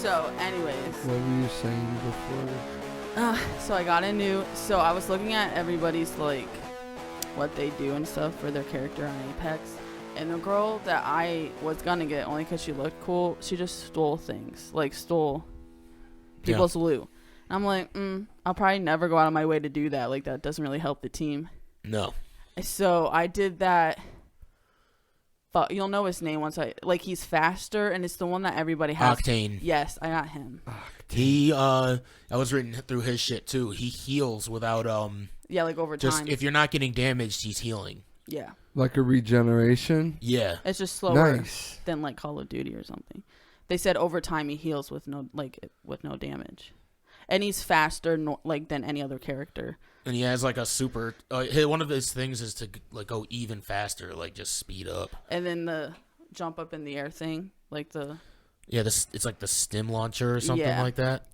So, anyways. What were you saying before? So I got a new. So I was looking at everybody's like what they do and stuff for their character on Apex, and the girl that I was gonna get only because she looked cool, she just stole things, like stole people's loot. And I'm like, I'll probably never go out of my way to do that. Like that doesn't really help the team. No. So I did that. But you'll know his name once he's faster, and it's the one that everybody has. Octane. Yes, I got him. He I was reading through his shit too. He heals without Yeah, like over just time. if you're not getting damaged, he's healing. Yeah. Like a regeneration? Yeah. It's just slower Nice. than like Call of Duty or something. They said over time he heals with no damage. And he's faster than any other character. And he has like a super one of his things is to like go even faster, like just speed up. And then the jump up in the air thing, like the it's like the stim launcher or something like that.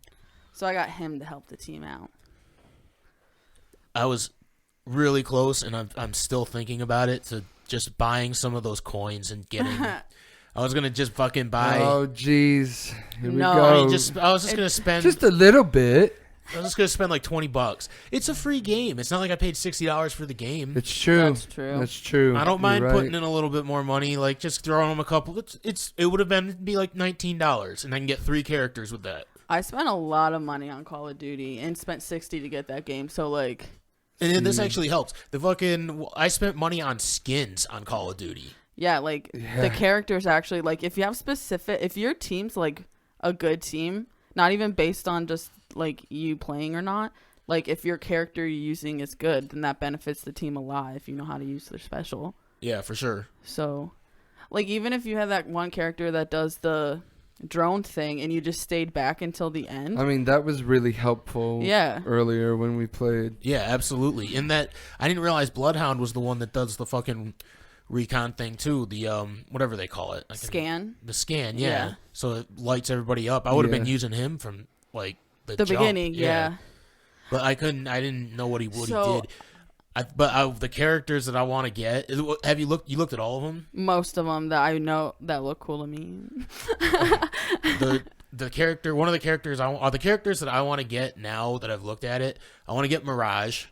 So I got him to help the team out. I was really close, and I'm still thinking about it, to just buying some of those coins and getting. I was gonna just fucking buy. Oh jeez, here we No. go. I was just gonna spend just a little bit. I was just gonna spend like $20. It's a free game. It's not like I paid $60 for the game. It's true. That's true. That's true. I don't mind You're putting right. in a little bit more money, like just throwing them a couple. It would have be like $19, and I can get 3 characters with that. I spent a lot of money on Call of Duty and spent $60 to get that game. So like, And then this actually helps. I spent money on skins on Call of Duty. yeah, like the characters actually like if your team's like a good team, not even based on just like you playing or not. Like if your character you're using is good, then that benefits the team a lot if you know how to use their special. Yeah, for sure. So, like even if you have that one character that does the drone thing and you just stayed back until the end. I mean, that was really helpful. Yeah. Earlier when we played. Yeah, absolutely. In that, I didn't realize Bloodhound was the one that does the fucking recon thing too. The whatever they call it. Scan. The scan, yeah. Yeah. So it lights everybody up. I would have been using him from like the jump. Beginning, yeah. But I didn't know what he did. The characters that I want to get, have you looked at all of them? Most of them that I know that look cool to me. the character, one of the characters the characters that I want to get now that I've looked at it. I want to get Mirage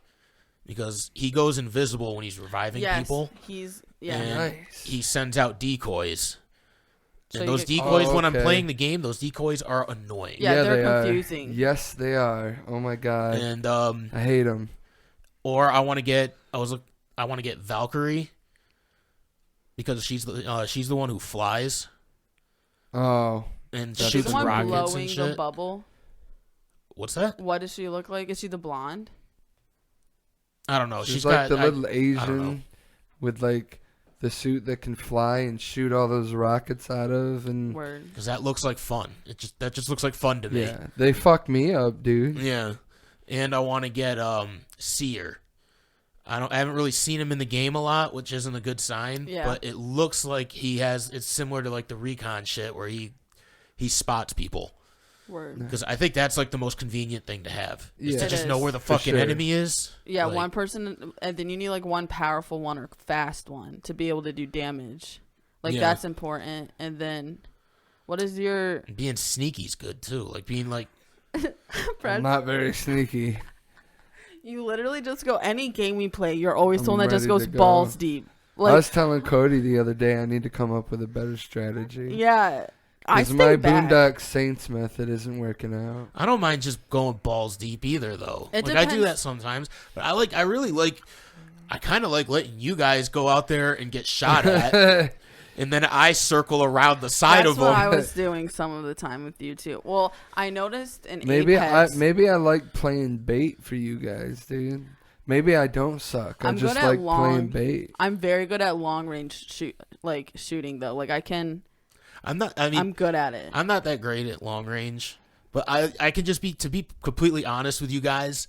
because he goes invisible when he's reviving people. And Nice. he sends out decoys. So And you those get- decoys, when I'm okay. playing the game, those decoys are annoying. Yeah, they're they confusing. Are. Yes, they are. Oh my god. And I hate them. or I want to get Valkyrie because she's the one who flies Oh. and That's shoots She's the one rockets blowing and the shit. bubble. What's that? What does she look like? Is she the blonde? I don't know. She's got like the little I don't know. Asian with like the suit that can fly and shoot all those rockets out of and Word. Because that looks like fun. That just looks like fun to me. yeah, they fucked me up, dude. Yeah. And I want to get Seer. I haven't really seen him in the game a lot, which isn't a good sign. Yeah. But it looks like it's similar to like the recon shit where he spots people. Word. Because I think that's like the most convenient thing to have. Is Yeah. to It just know is. where the For fucking sure. enemy is. Yeah, Like, one person, and then you need like one powerful one or fast one to be able to do damage. Like Yeah. that's important. And then, what is your? Being sneaky's good too. Like being like, Fred, I'm not very sneaky. you literally just go any game we play. You're always I'm the one that just ready goes to go. balls deep. I Like was telling Cody the other day I need to come up with a better strategy. yeah, I Because stay my back. Boondock Saints method isn't working out. I don't mind just going balls deep either though. It Like I do depends. that sometimes, but I kind of like letting you guys go out there and get shot at. And then I circle around the side That's of what them. I was doing some of the time with you too. Well, I noticed in maybe Apex, I like playing bait for you guys, dude. Maybe I don't suck. I I'm just good at like long- playing bait. I'm very good at long range shooting though. Like I'm not. I mean, I'm good at it. I'm not that great at long range, but I can just to be completely honest with you guys.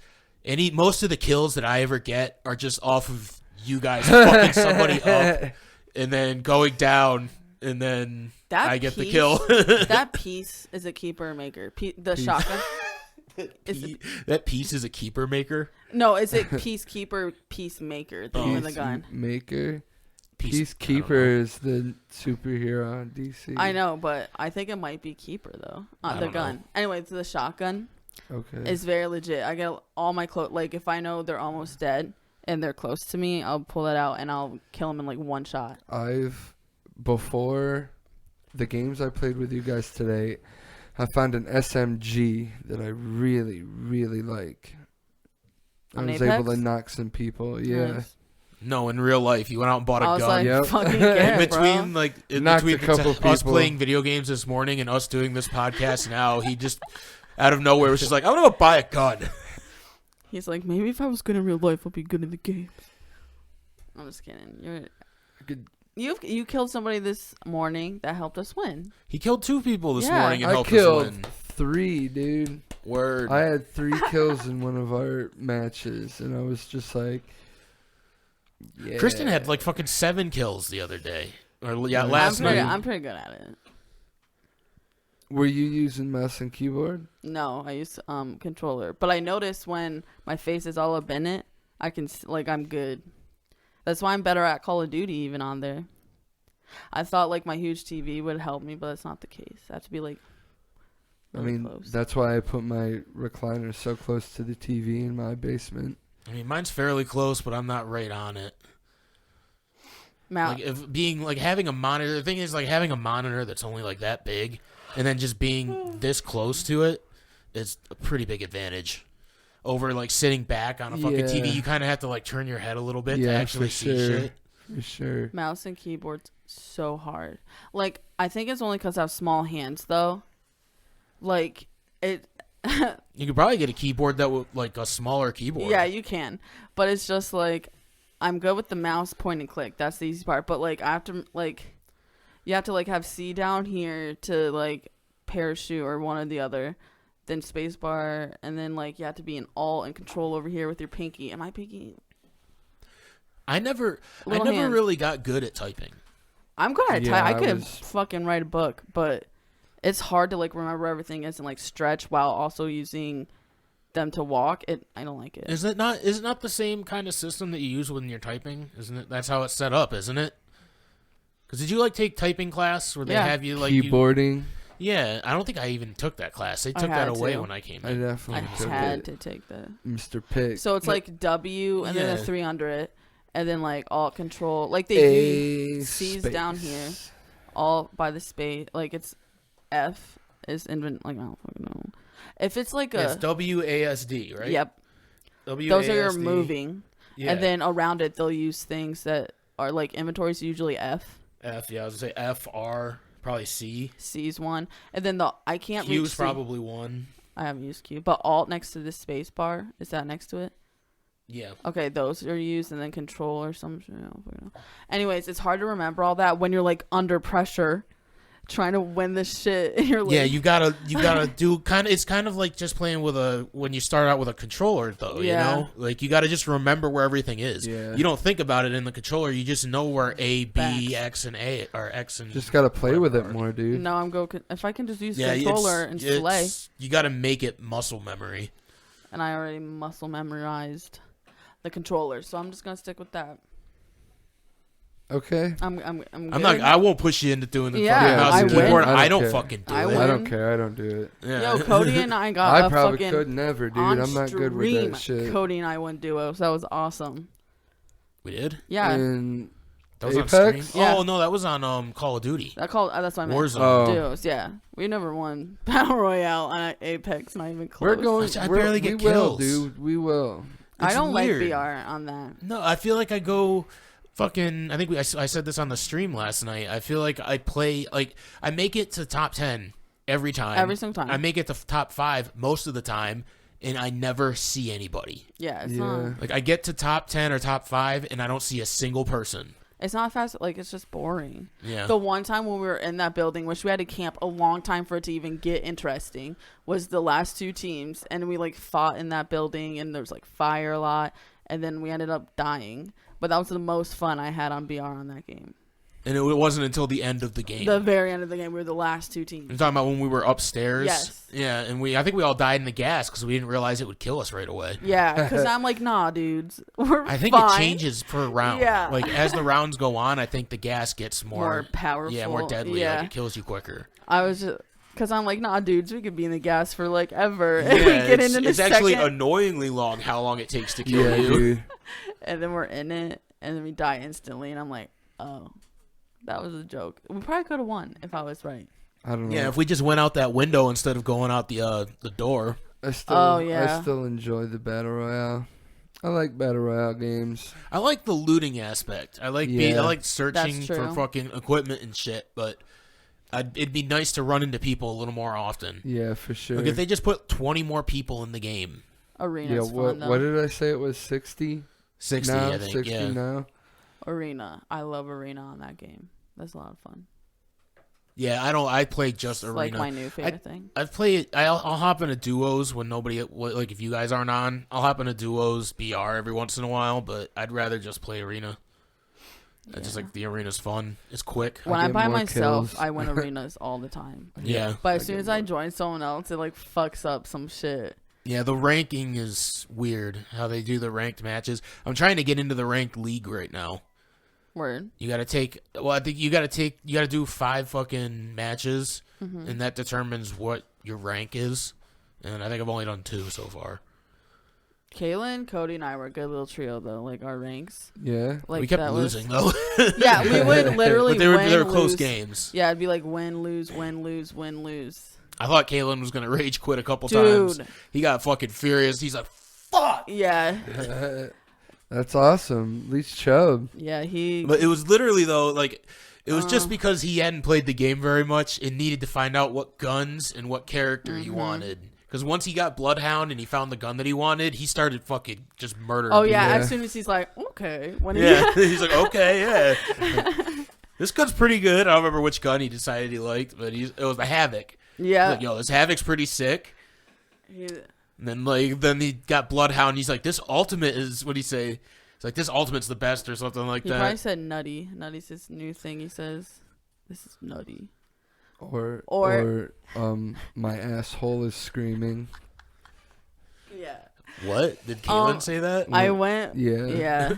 Most of the kills that I ever get are just off of you guys fucking somebody up and then going down, and then I get the kill. That piece is a keeper maker. The shotgun. That piece is a keeper maker. No, is it peacekeeper, peacemaker? The name of the gun. Maker. Peacekeeper is the superhero on DC. I know, but I think it might be Keeper though. The gun. Anyway, it's the shotgun. Okay. It's very legit. I get all my clothes. Like if I know they're almost dead and they're close to me, I'll pull it out and I'll kill them in like one shot. Before the games I played with you guys today, I found an SMG that I really, really like. I was able to knock some people. Yeah. Nice. No, in real life, you went out and bought a gun. Like, Yep. fucking get in between, bro. between us playing video games this morning and us doing this podcast now, he just out of nowhere was just like, "I'm gonna go buy a gun." He's like, maybe if I was good in real life, I'd be good in the games. I'm just kidding. You killed somebody this morning that helped us win. He killed 2 people this morning and helped I killed us win. 3, dude. Word. I had 3 kills in one of our matches, and I was just like, yeah. Kristen had like fucking 7 kills the other day. Last night. I'm pretty good at it. Were you using mouse and keyboard? No, I use controller. But I noticed when my face is all up in it, I can I'm good. That's why I'm better at Call of Duty even on there. I thought like my huge TV would help me, but that's not the case. I have to be like really close. That's why I put my recliner so close to the TV in my basement. I mean, mine's fairly close, but I'm not right on it. Having a monitor. The thing is, like having a monitor that's only like that big, and then just being this close to it is a pretty big advantage. Over like sitting back on a fucking TV, you kind of have to like turn your head a little bit to actually see shit. For sure. Mouse and keyboard's so hard. Like I think it's only because I have small hands though. Like it. You could probably get a keyboard that would like a smaller keyboard. Yeah, you can, but it's just like I'm good with the mouse point and click. That's the easy part. But like I have to like, you have to like have C down here to like parachute or one or the other. Then spacebar, and then like you have to be in alt and control over here with your pinky. Am I pinky? I never really got good at typing. I'm good at type. I could fucking write a book, but it's hard to like remember everything as and like stretch while also using them to walk. I don't like it. Is it not the same kind of system that you use when you're typing? Isn't it? That's how it's set up, isn't it? Because did you like take typing class where they have you like keyboarding? Yeah, I don't think I even took that class. They took that away when I came in. I definitely had to take that. Mr. Pick. So it's like W and then a 300, and then like alt control. Like they do C's down here, all by the space. Like it's F is invent. Like I don't fucking know. If it's like it's WASD, right? Yep. WASD. Those are your moving, yeah. And then around it they'll use things that are like inventories. Usually F. F, yeah. I was gonna say F, R. Probably C. C's one. And then I can't Q's reach C. probably 1. I haven't used Q. But alt next to the space bar. Is that next to it? Yeah. Okay, those are used, and then control or something. Anyways, it's hard to remember all that when you're like under pressure trying to win this shit. And you're like, yeah, you gotta do kind of. It's kind of like just playing with when you start out with a controller, though. Yeah. You know, like you gotta just remember where everything is. Yeah. You don't think about it in the controller. You just know where A, B, X, and A or X and. Just gotta play with it more, dude. No, if I can just use the controller and slay. You gotta make it muscle memory. And I already muscle memorized the controller, so I'm just gonna stick with that. Okay. I'm not. I won't push you into doing the fucking mouse and keyboard. I don't care. fucking do I it. win. I don't care. I don't do it. Yeah. Yo, Cody and I got I a probably fucking could never, dude. on I'm not good with that stream, shit. Cody and I won duos. That was awesome. We did. Yeah. In That was on Apex? stream? Yeah. Oh no, that was on Call of Duty. That's what I meant. Warzone. Duos, yeah. We never won Battle Royale on Apex, not even close. We're going. I barely get we will, kills. dude. We will. I don't weird. like BR on that. No, I feel like I go fucking. I think I said this on the stream last night. I feel like I play like I make it to top 10 every time. Every single time. I make it to top 5 most of the time, and I never see anybody. Yeah, it's not. Like I get to top 10 or top 5, and I don't see a single person. It's not fast. Like it's just boring. Yeah. The one time when we were in that building, which we had to camp a long time for it to even get interesting, was the last 2 teams, and we like fought in that building, and there was like fire a lot, and then we ended up dying. But that was the most fun I had on BR on that game. And it wasn't until the end of the game. The very end of the game, we were the last 2 teams. You're talking about when we were upstairs? Yes. Yeah, and I think we all died in the gas because we didn't realize it would kill us right away. Yeah, because I'm like, nah, dudes, we're I think fine. it changes per round. Yeah. Like, as the rounds go on, I think the gas gets more powerful. Yeah, more deadly. Yeah. Like, it kills you quicker. I was just... Because I'm like, nah, dudes, we could be in the gas for, like, ever. Yeah, And we get into the it's actually second, annoyingly long how long it takes to kill you. Dude. and then we're in it, and then we die instantly, and I'm like, oh, that was a joke. We probably could have won if I was right. I don't know. Yeah, if we just went out that window instead of going out the door. I still enjoy the battle royale. I like battle royale games. I like the looting aspect. I like searching for fucking equipment and shit, but it'd be nice to run into people a little more often. Yeah, for sure. Like if they just put 20 more people in the game. Arena's fun, though. What did I say? It was 60? 60, now? I think. 60 yeah. now? Arena. I love Arena on that game. That's a lot of fun. Yeah, I play just It's Arena. like my new favorite thing. I'll hop into duos when nobody, like if you guys aren't on, I'll hop into duos, BR every once in a while, but I'd rather just play Arena. I just like the Arena's fun. It's quick. When I by myself, kills. I win Arenas all the time. Yeah. But as soon as I join someone else, it like fucks up some shit. Yeah, the ranking is weird, how they do the ranked matches. I'm trying to get into the ranked league right now. Word. You gotta I think you gotta do 5 fucking matches, and that determines what your rank is. And I think I've only done 2 so far. Kaylin, Cody, and I were a good little trio, though. Like, our ranks. Yeah. Like, We kept losing, though. Yeah, we would literally but they were win, close lose. games. Yeah, it'd be like win, lose, win, lose, win, lose. I thought Kaylin was going to rage quit a couple times. He got fucking furious. He's like, fuck! Yeah. That's awesome. At least Chubb. Yeah, But it was literally, though, like... It was just because he hadn't played the game very much and needed to find out what guns and what character he wanted. Because once he got Bloodhound and he found the gun that he wanted, he started fucking just murdering Oh, people. yeah, as soon as he's like, okay. He's like, okay, yeah. This gun's pretty good. I don't remember which gun he decided he liked, but it was the Havoc. Yeah. He's like, yo, this Havoc's pretty sick. And then he got Bloodhound. He's like, this ultimate is, what'd he say? It's like, this ultimate's the best or something like he that. He probably said nutty. Nutty's his new thing he says. This is nutty. Or my asshole is screaming. Yeah. What? Did Kaylin say that? I went. Yeah. Yeah.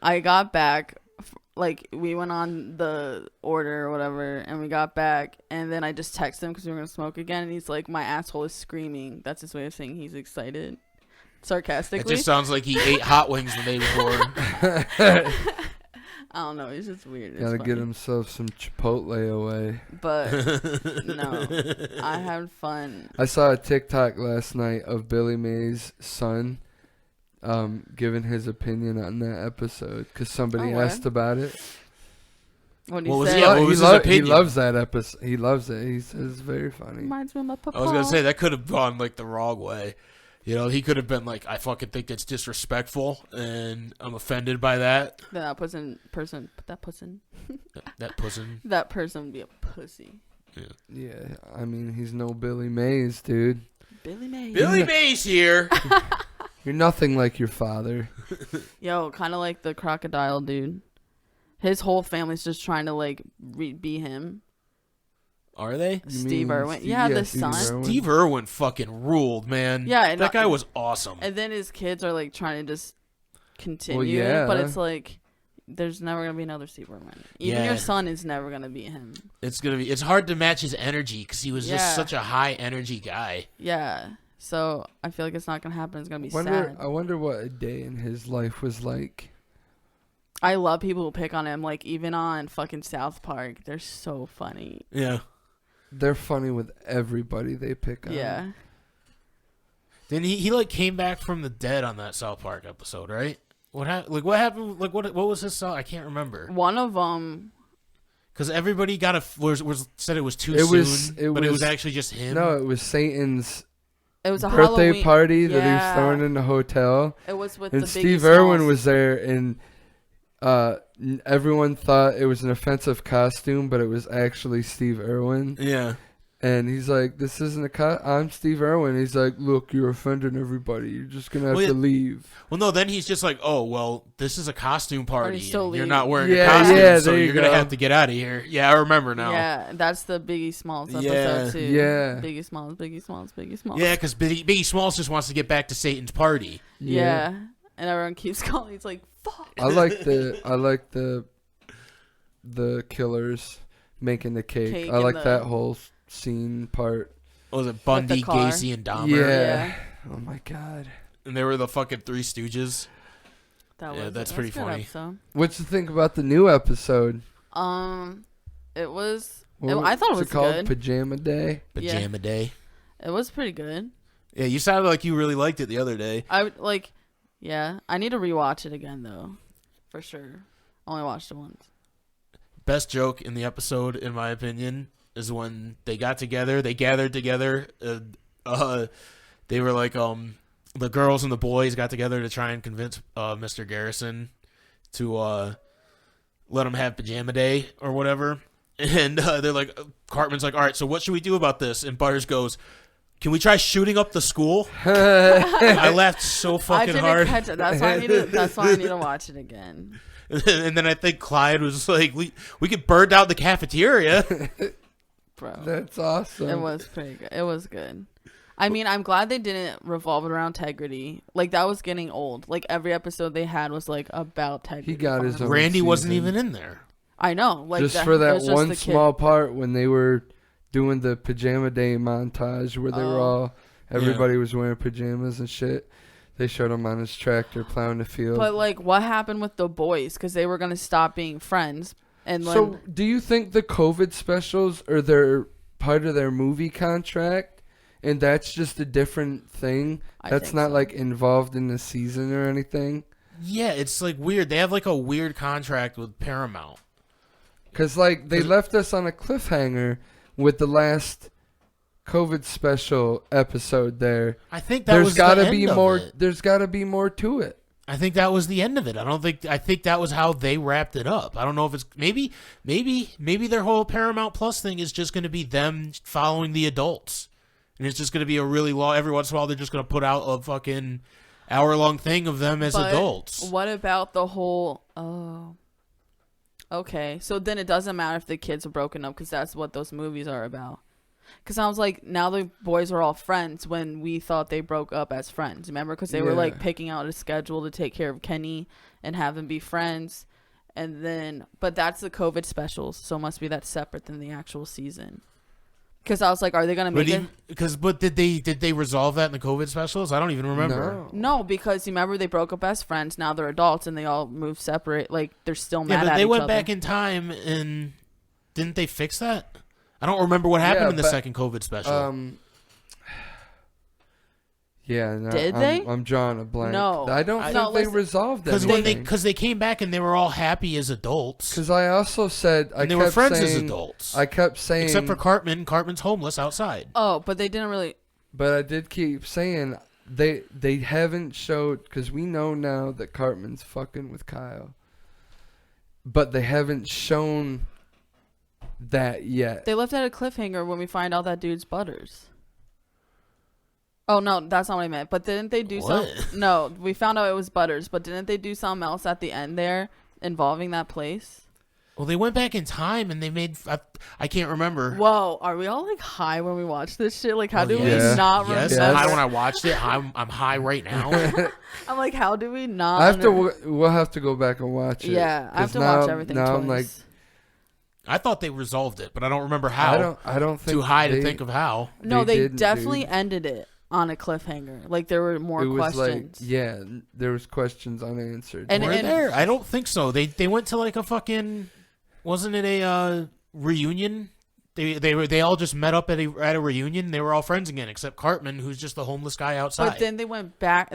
I got back. Like, we went on the order or whatever, and we got back, and then I just texted him because we were going to smoke again, and he's like, my asshole is screaming. That's his way of saying he's excited. Sarcastically. It just sounds like he ate hot wings the day before. I don't know. It's just weird. Gotta get himself some Chipotle away. But, no. I had fun. I saw a TikTok last night of Billy Mays' son giving his opinion on that episode because somebody asked about it. What was say? his opinion? He loves that episode. He loves it. He says it's very funny. Reminds me of my papa. I was going to say, that could have gone, like, the wrong way. You know, he could have been like, I fucking think it's disrespectful, and I'm offended by that. That person would be a pussy. Yeah, I mean, he's no Billy Mays, dude. Billy Mays. Billy Mays here. You're nothing like your father. Yo, kind of like the crocodile dude. His whole family's just trying to, like, be him. Are they? Steve Irwin. Yeah, the son. Steve Irwin fucking ruled, man. Yeah. And that guy was awesome. And then his kids are, like, trying to just continue it, but it's like, there's never going to be another Steve Irwin. Even your son is never going to be him. It's hard to match his energy because he was just such a high energy guy. Yeah. So I feel like it's not going to happen. It's going to be sad. I wonder what a day in his life was like. I love people who pick on him, like, even on fucking South Park. They're so funny. Yeah. They're funny with everybody they pick on. Yeah. Then he like came back from the dead on that South Park episode, right? What happened? Like what was his song? I can't remember. One of them. Because everybody got said it was too soon, but it was actually just him. No, it was Satan's. It was a birthday Halloween party that he was throwing in the hotel. It was with and the Steve Irwin was there, and everyone thought it was an offensive costume, but it was actually Steve Irwin. Yeah. And he's like, this isn't a cut. I'm Steve Irwin. He's like, look, you're offending everybody. You're just going to have to leave. Well, no, then he's just like, oh, well, this is a costume party. You're leave. not wearing a costume, so you're going to have to get out of here. Yeah, I remember now. Yeah, that's the Biggie Smalls episode, too. Yeah. Biggie Smalls. Yeah, because Biggie Smalls just wants to get back to Satan's party. Yeah. And everyone keeps calling. He's like, fuck. I like the killers making the cake. I like that whole scene part. What was it, Bundy, Gacy, and Dahmer? Yeah. Oh my god. And they were the fucking Three Stooges. That's pretty funny. Episode. What'd you think about the new episode? It was. I thought it was called good. Pajama Day. Pajama Day. It was pretty good. Yeah, you sounded like you really liked it the other day. Yeah, I need to rewatch it again though, for sure. I only watched it once. Best joke in the episode, in my opinion, is when they got together. They gathered together. They were like, the girls and the boys got together to try and convince Mr. Garrison to let him have Pajama Day or whatever. And they're like, Cartman's like, all right, so what should we do about this? And Butters goes, can we try shooting up the school? I laughed so fucking hard. Catch it. That's why I need to watch it again. And then I think Clyde was like, we could burn down the cafeteria. Bro. That's awesome. It was pretty good. It was good. I mean, I'm glad they didn't revolve it around integrity. Like, that was getting old. Like, every episode they had was, like, about integrity. He got his own Randy season. Wasn't even in there. I know. Like, just for that one small part when they were doing the Pajama Day montage where they were everybody was wearing pajamas and shit. They showed him on his tractor plowing the field. But, like, what happened with the boys? Because they were going to stop being friends. And so, do you think the COVID specials are their part of their movie contract? And that's just a different thing? That's not, like, involved in the season or anything? Yeah, it's, like, weird. They have, like, a weird contract with Paramount. Because, like, they left us on a cliffhanger with the last COVID special episode there. I think that was the end of it. There's got to be more to it. I think that was the end of it. I think that was how they wrapped it up. I don't know if it's maybe their whole Paramount Plus thing is just going to be them following the adults. And it's just going to be a really long, every once in a while they're just going to put out a fucking hour-long thing of them as adults. What about the whole, okay, so then it doesn't matter if the kids are broken up because that's what those movies are about. Because I was like, now the boys are all friends when we thought they broke up as friends. Remember? Because they were like picking out a schedule to take care of Kenny and have them be friends. And then, but that's the COVID specials. So it must be that separate than the actual season. Because I was like, are they going to make it? But did they resolve that in the COVID specials? I don't even remember. No, because you remember they broke up as friends. Now they're adults and they all moved separate. Like, they're still mad at each other. Yeah, but they went back in time and didn't they fix that? I don't remember what happened in the second COVID special. Did they? I'm drawing a blank. No. I don't think they resolved that. Because they came back and they were all happy as adults. Because I also said... they were friends as adults. I kept saying... Except for Cartman. Cartman's homeless outside. Oh, but they didn't really... But I did keep saying they haven't showed... Because we know now that Cartman's fucking with Kyle. But they haven't shown that yet. They left at a cliffhanger when we find out that dude's Butters. Oh, no, that's not what I meant. But didn't they do something? No, we found out it was Butters, but didn't they do something else at the end there involving that place? Well, they went back in time and they made... I can't remember. Whoa, are we all, like, high when we watch this shit? Like, how do we not remember? Yes, high when I watched it. I'm high right now. I'm like, how do we not... We'll have to go back and watch it. Yeah, I have to watch everything twice. I'm like... I thought they resolved it, but I don't remember how. I don't think... Too high to think of how. No, they definitely ended it on a cliffhanger. Like, there were more questions. Like, there was questions unanswered. And there? I don't think so. They went to like a fucking... Wasn't it a reunion? They all just met up at a reunion. They were all friends again, except Cartman, who's just the homeless guy outside. But then they went back.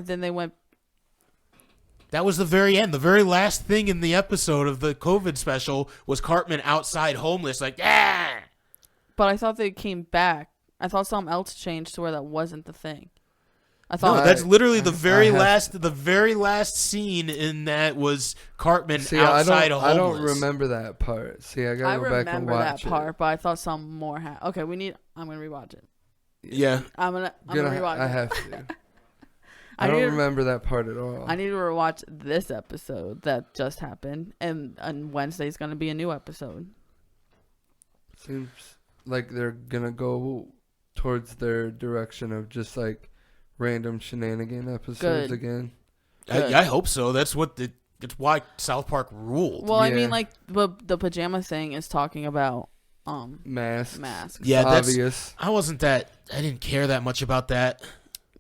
That was the very end. The very last thing in the episode of the COVID special was Cartman outside homeless, like, yeah. But I thought they came back. I thought something else changed to where that wasn't the thing. I thought No, that's literally the very I last scene in that was Cartman outside of homeless. I don't remember that part. See, I gotta go back and watch that part, but I thought some more happened. Okay, I'm gonna rewatch it. Yeah. I'm gonna rewatch it. I have to. I don't remember that part at all. I need to rewatch this episode that just happened, and on Wednesday's gonna be a new episode. Seems like they're gonna go towards their direction of just like random shenanigan episodes again. I hope so. That's why South Park ruled. Well, I mean, like the pajama thing is talking about masks. Yeah, that's obvious. I didn't care that much about that.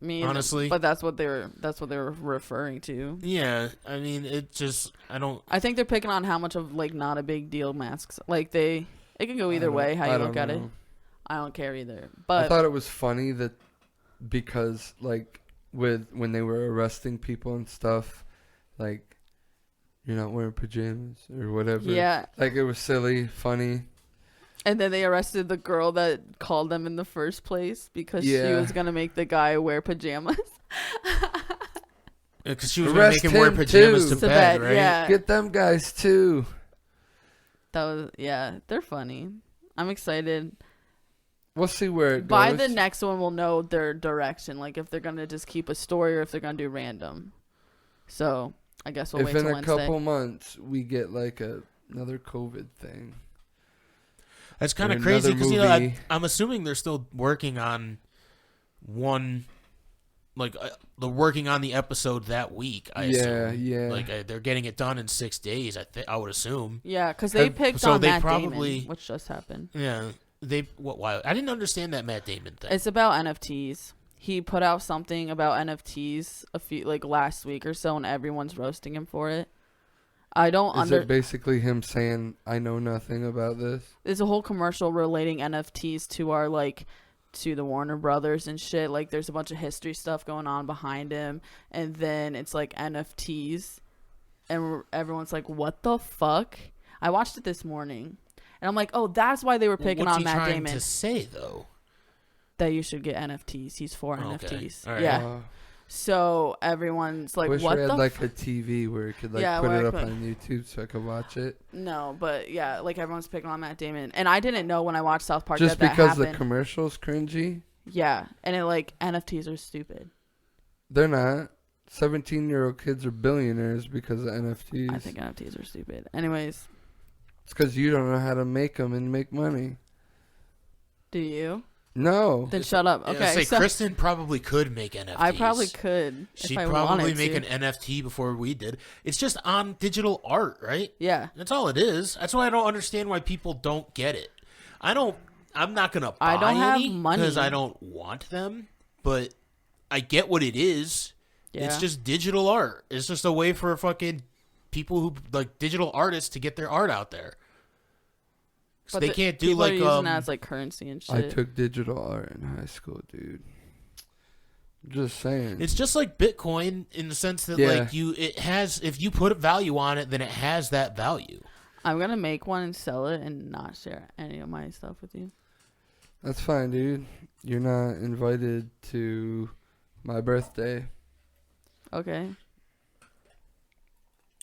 Honestly, but that's what they were referring to. Yeah, I mean, I think they're picking on how much of like not a big deal masks. Like it can go either way how you look at it. I don't care either. But I thought it was funny that because like when they were arresting people and stuff, like you're not wearing pajamas or whatever. Yeah. Like it was silly, funny. And then they arrested the girl that called them in the first place because she was going to make the guy wear pajamas. Because she was going to make him wear pajamas to bed, right? Yeah. Get them guys too. They're funny. I'm excited. We'll see where it goes. By the next one, we'll know their direction. Like if they're going to just keep a story or if they're going to do random. So I guess we'll wait till Wednesday. If in a couple months we get like another COVID thing. That's kind of crazy because I'm assuming they're still working on one, like they're working on the episode that week. I assume. Yeah. Like they're getting it done in 6 days. I would assume. Yeah, because they picked on Matt Damon, which just happened. Yeah, why? I didn't understand that Matt Damon thing. It's about NFTs. He put out something about NFTs last week or so, and everyone's roasting him for it. Is it basically him saying, I know nothing about this? There's a whole commercial relating NFTs to to the Warner Brothers and shit. Like, there's a bunch of history stuff going on behind him. And then it's like NFTs. And everyone's like, what the fuck? I watched it this morning. And I'm like, oh, that's why they were picking on Matt Damon. What's he trying to say, though? That you should get NFTs. He's for NFTs. All right. Yeah. So everyone's like, wish what we the had like a TV where it could put it up on YouTube so I could watch it. No, but yeah, like everyone's picking on Matt Damon. And I didn't know when I watched South Park just that because happened. the commercial's cringy? Yeah. And NFTs are stupid. They're not. 17-year-old kids are billionaires because of NFTs. I think NFTs are stupid. Anyways. It's because you don't know how to make them and make money. Do you? No. Then shut up. Okay. Kristen probably could make NFTs. I probably could. She'd probably make an NFT before we did. It's just on digital art, right? Yeah. That's all it is. That's why I don't understand why people don't get it. I'm not going to buy any because I don't want them, but I get what it is. Yeah. It's just digital art. It's just a way for fucking people who like digital artists to get their art out there. But they can't do people are using that as like currency and shit. I took digital art in high school, dude. Just saying. It's just like Bitcoin in the sense that if you put a value on it, then it has that value. I'm gonna make one and sell it and not share any of my stuff with you. That's fine, dude. You're not invited to my birthday. Okay.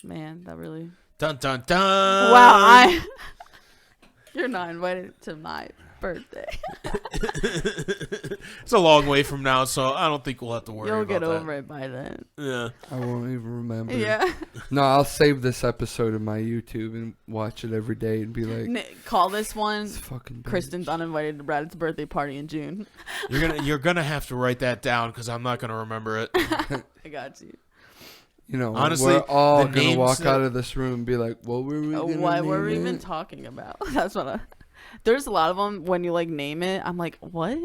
Man, that really. Dun dun dun. Wow, You're not invited to my birthday. It's a long way from now, so I don't think we'll have to worry about that. You'll get over it by then. Yeah. I won't even remember. Yeah. No, I'll save this episode of my YouTube and watch it every day and be like, call this one fucking Kristen's uninvited to Brad's birthday party in June. You're gonna have to write that down because I'm not gonna remember it. I got you. You know, honestly, we're all gonna walk out of this room and be like, "What were we? What were we even talking about?" That's what. There's a lot of them when you like name it. I'm like, what?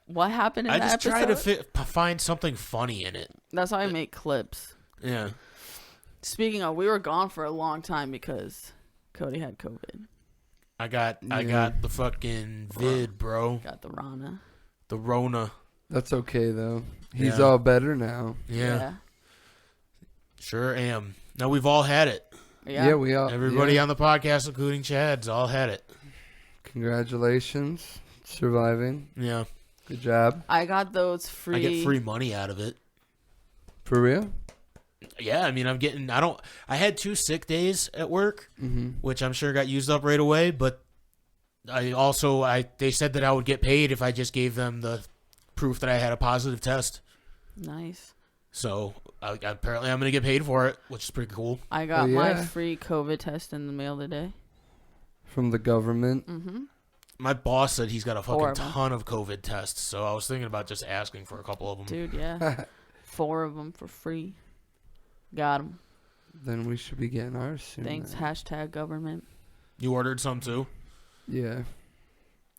What happened in that episode? I just try to find something funny in it. That's how I make clips. Yeah. Speaking of, we were gone for a long time because Cody had COVID. I got the fucking vid, bro. Got the Rona. The Rona. That's okay though. He's all better now. Yeah. Sure am. Now we've all had it. Yeah, we all. Everybody on the podcast, including Chad's, all had it. Congratulations, surviving. Yeah. Good job. I got those free. I get free money out of it. For real? Yeah, I mean, I had 2 sick days at work, which I'm sure got used up right away, but they said that I would get paid if I just gave them the proof that I had a positive test. Nice. So apparently I'm going to get paid for it, which is pretty cool. I got my free COVID test in the mail today. From the government? Mm-hmm. My boss said he's got a fucking ton of COVID tests, so I was thinking about just asking for a couple of them. Dude, yeah. 4 of them for free. Got them. Then we should be getting ours soon. Thanks, then. #government. You ordered some too? Yeah.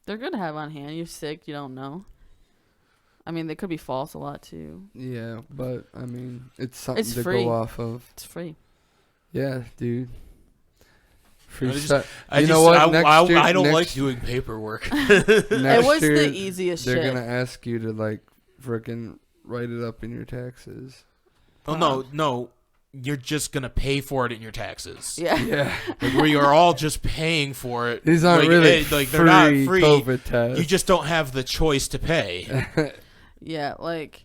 They're good to have on hand. You're sick, you don't know. I mean, they could be false a lot too. Yeah, but I mean, it's something to free. go off of. It's free. Yeah, dude. Free I stuff. I don't like doing paperwork. It was the easiest they're shit. They're gonna ask you to like frickin' write it up in your taxes. Oh no. You're just gonna pay for it in your taxes. Yeah. Yeah. Like where you're all just paying for it. These aren't really free they're not free. COVID tests. You just don't have the choice to pay. Yeah, like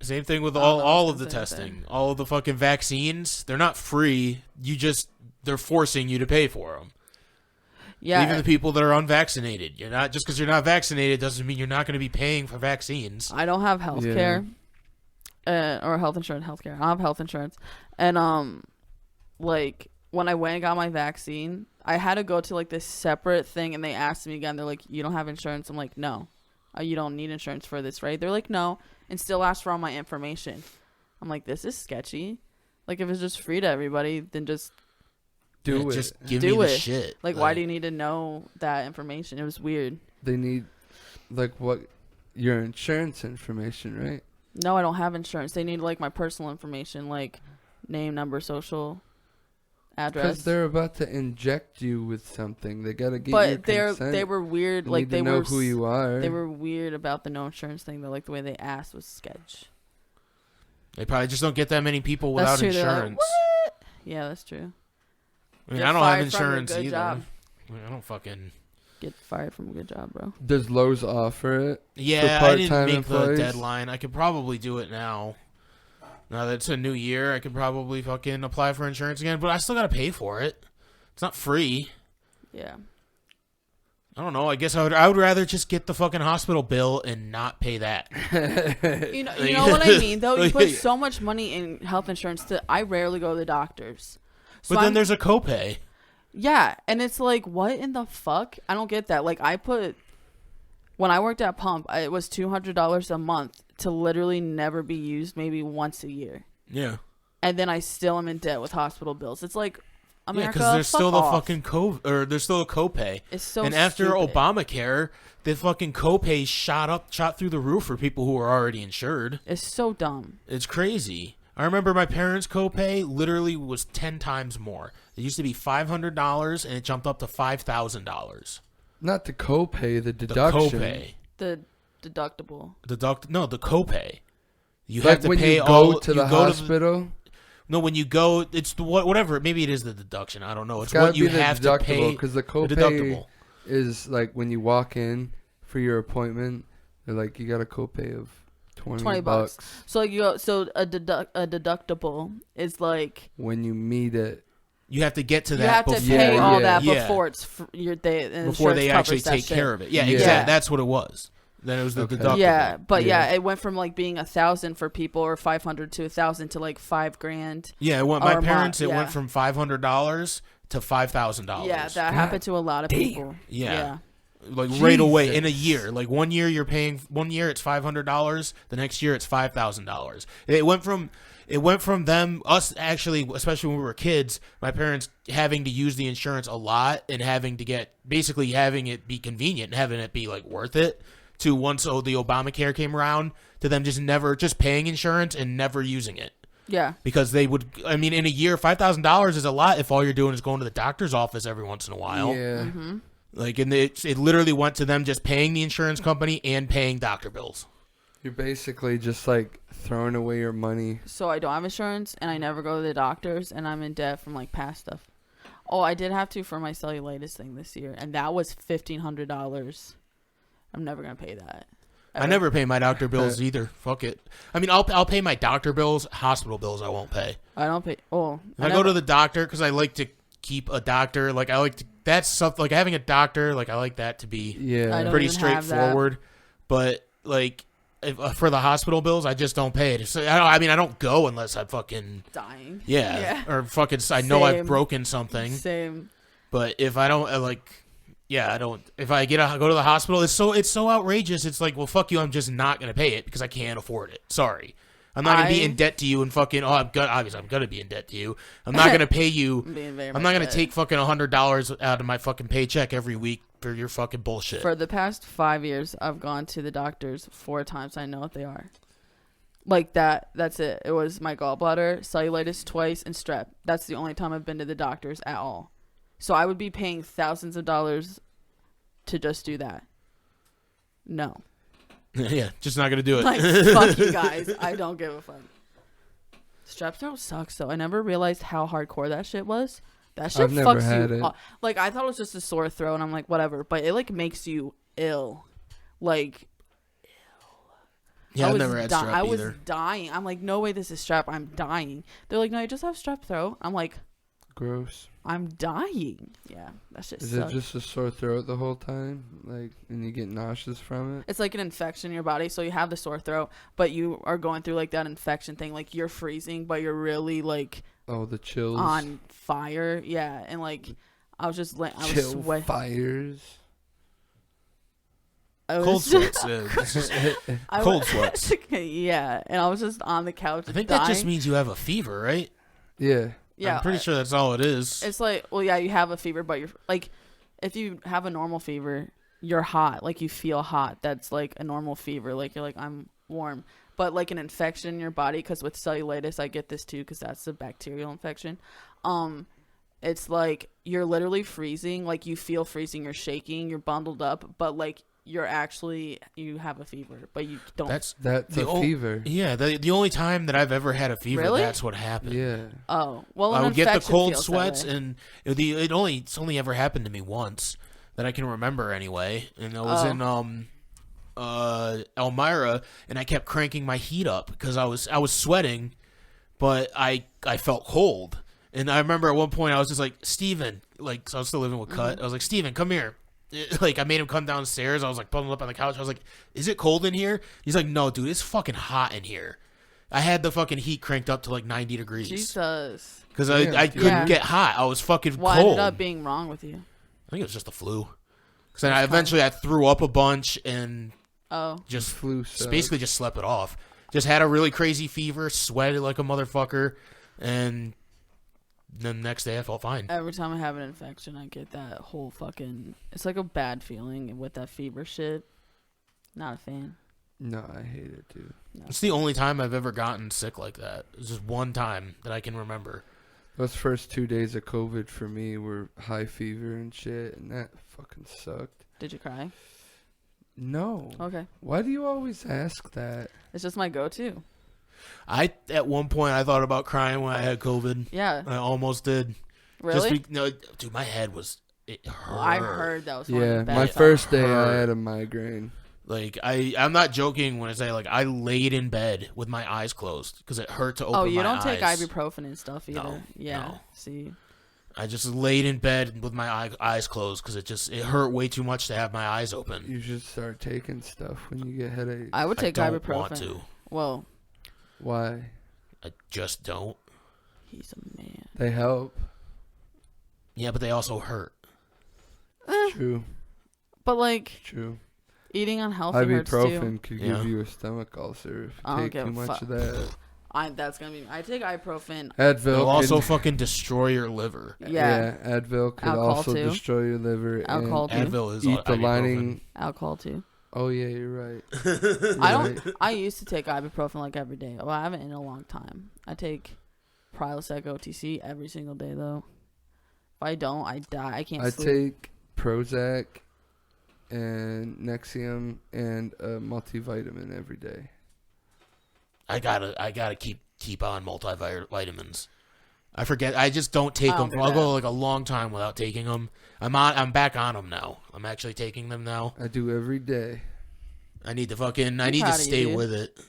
same thing with all of the testing, all of the fucking vaccines. They're not free. They're forcing you to pay for them. Yeah. Even the people that are unvaccinated. You're not just because you're not vaccinated doesn't mean you're not going to be paying for vaccines. I don't have health care. Or health insurance, healthcare. I don't have health insurance. And like when I went and got my vaccine, I had to go to like this separate thing and they asked me again, they're like, "You don't have insurance?" I'm like, "No." You don't need insurance for this, right? They're like, "No," and still ask for all my information. I'm like, this is sketchy. Like if it's just free to everybody, then just do it. Just give me the shit. Like why do you need to know that information? It was weird. They need like your insurance information, right? No, I don't have insurance. They need like my personal information, like name, number, social, address. Because they're about to inject you with something. They gotta get your consent. But they were weird. You like need they to know were who you are. They were weird about the no insurance thing. Though, like the way they asked was sketch. They probably just don't get that many people without That's true. insurance. Like, what? Yeah, that's true. I mean, I don't have insurance either. Job. I don't fucking get fired from a good job, bro. Does Lowe's offer it? Yeah, for I didn't part-time make employees? the deadline. I could probably do it now. Now that it's a new year, I could probably fucking apply for insurance again, but I still gotta pay for it. It's not free. Yeah. I don't know. I guess I would rather just get the fucking hospital bill and not pay that. You know what I mean, though? You put so much money in health insurance that I rarely go to the doctors. So But then there's a copay. Yeah, and it's like, what in the fuck? I don't get that. Like, when I worked at Pump, it was $200 a month to literally never be used, maybe once a year. Yeah. And then I still am in debt with hospital bills. It's like, America, because there's still off. the fucking there's still a copay. It's so and after stupid. Obamacare, the fucking copay shot through the roof for people who are already insured. It's so dumb. It's crazy. I remember my parents' copay literally was 10 times more. It used to be $500 and it jumped up to $5,000. Not the copay, the deduction. The copay. The deductible. No, the copay. You like have to when pay you go to the hospital. No, when you go, it's whatever. Maybe it is the deduction. I don't know. It's gotta what you be the have to pay. Because the copay deductible is like when you walk in for your appointment, they're like, you got a copay of $20 bucks. So like a deductible is like when you meet it. You have to get to that. You have to pay all that before it's before they actually take care of it. Yeah, exactly. That's what it was. Then it was the deductible. Yeah, but it went from like being 1,000 for people or 500 to 1,000 to like $5,000. Yeah, my parents went from $500 to $5,000. Yeah, that happened to a lot of people. Yeah. Like right away in a year. Like 1 year you're paying it's $500, the next year it's $5,000. It went from us actually, especially when we were kids, my parents having to use the insurance a lot and having it be convenient and having it be like worth it, to once the Obamacare came around, to them just paying insurance and never using it. Yeah. Because in a year, $5,000 is a lot if all you're doing is going to the doctor's office every once in a while. Yeah. Mm-hmm. Like, and it literally went to them just paying the insurance company and paying doctor bills. You're basically just like throwing away your money. So I don't have insurance and I never go to the doctors and I'm in debt from like past stuff. Oh, I did have to for my cellulitis thing this year and that was $1,500. I'm never going to pay that. I never pay my doctor bills either. Fuck it. I mean, I'll pay my doctor bills. Hospital bills I won't pay. I don't pay. Oh, If I go to the doctor, because I like to keep a doctor. Like I like to. That's something like having a doctor. Like I like that to be pretty straightforward. But like for the hospital bills, I just don't pay it. So, I mean, I don't go unless I'm fucking dying. Yeah. Or fucking. I know I've broken something. Same. But if I don't I don't. If I go to the hospital, it's so outrageous. It's like, well, fuck you. I'm just not gonna pay it because I can't afford it. Sorry, I'm not gonna be in debt to you and fucking. Obviously, I'm gonna be in debt to you. I'm not gonna pay you. I'm not gonna take fucking $100 out of my fucking paycheck every week for your fucking bullshit. For the past 5 years, I've gone to the doctors 4 times. I know what they are. Like that. That's it. It was my gallbladder, cellulitis twice, and strep. That's the only time I've been to the doctors at all. So I would be paying thousands of dollars to just do that. No. Yeah, just not gonna do it. Like, fuck you guys. I don't give a fuck. Strep throat sucks though. I never realized how hardcore that shit was. That shit I've never fucks had you it. up. Like, I thought it was just a sore throat, and I'm like, whatever. But it like makes you ill. Like, yeah, I've never had strep I was either. dying. I'm like, no way, this is strep. I'm dying. They're like, no, you just have strep throat. I'm like, gross. I'm dying. Yeah, that shit Is sucks. it just a sore throat the whole time? Like, and you get nauseous from it? It's like an infection in your body. So you have the sore throat, but you are going through like that infection thing. Like you're freezing, but you're really like the chills on fire. Yeah, and like I was just like, I was sweating. Fires. Cold sweats. Cold sweats. Yeah, and I was just on the couch. I think dying. that just means you have a fever, right? Yeah. Yeah, I'm pretty sure that's all it is. It's like, well, yeah, you have a fever, but you're like, if you have a normal fever, you're hot. Like you feel hot. That's like a normal fever. Like you're like, I'm warm. But like an infection in your body, because with cellulitis, I get this too, because that's a bacterial infection. It's like you're literally freezing. Like you feel freezing. You're shaking. You're bundled up. But like you have a fever, but you don't. That's a fever. Yeah, the only time that I've ever had a fever, really? That's what happened. Yeah. Oh, well, I would get the cold sweats, and it's only ever happened to me once that I can remember anyway, and I was in Elmira, and I kept cranking my heat up because I was sweating, but I felt cold, and I remember at one point I was just like, Steven, like, so I was still living with Cut. I was like, Steven, come here. Like, I made him come downstairs. I was like bundled up on the couch. I was like, is it cold in here? He's like, no, dude, it's fucking hot in here. I had the fucking heat cranked up to like 90 degrees. Jesus. Because I couldn't get hot. I was fucking what cold. What ended up being wrong with you? I think it was just the flu. Because then eventually I threw up a bunch and just flu basically just slept it off. Just had a really crazy fever, sweated like a motherfucker, and then the next day I felt fine. Every time I have an infection, I get that whole fucking... It's like a bad feeling with that fever shit. Not a fan. No, I hate it, dude. No. It's the only time I've ever gotten sick like that. It's just one time that I can remember. Those first 2 days of COVID for me were high fever and shit, and that fucking sucked. Did you cry? No. Okay. Why do you always ask that? It's just my go-to. At one point I thought about crying when I had COVID. Yeah. I almost did. Really? Dude, my head it hurt. I heard that was one of Yeah, the bad my times. first day I had a migraine. Like, I'm not joking when I say, like, I laid in bed with my eyes closed because it hurt to open my eyes. Oh, you don't take ibuprofen and stuff either? No, yeah. no. See? I just laid in bed with my eyes closed because it hurt way too much to have my eyes open. You should start taking stuff when you get headaches. I would take don't ibuprofen. want to. Well, Why? I just don't. he's a man. They help. Yeah, but they also hurt. True. But like, True. eating unhealthy hurts too. Ibuprofen could Yeah. give you a stomach ulcer if I you don't take give too a much fuck. of that. That's gonna be. I take ibuprofen. Advil It'll also could, fucking destroy your liver. Yeah. Advil could Alcohol also too. destroy your liver Alcohol too. Advil is and eat the ibuprofen. lining. Alcohol too. Oh yeah, you're right. I don't. I used to take ibuprofen like every day. Well, I haven't in a long time. I take Prilosec OTC every single day though. If I don't, I die. I can't I sleep. take Prozac and Nexium and a multivitamin every day. I gotta keep on multivitamins. I forget. I just don't take them. I'll go like a long time without taking them. I'm back on them now. I'm actually taking them now. I do every day. I need to proud of stay you, dude. with it.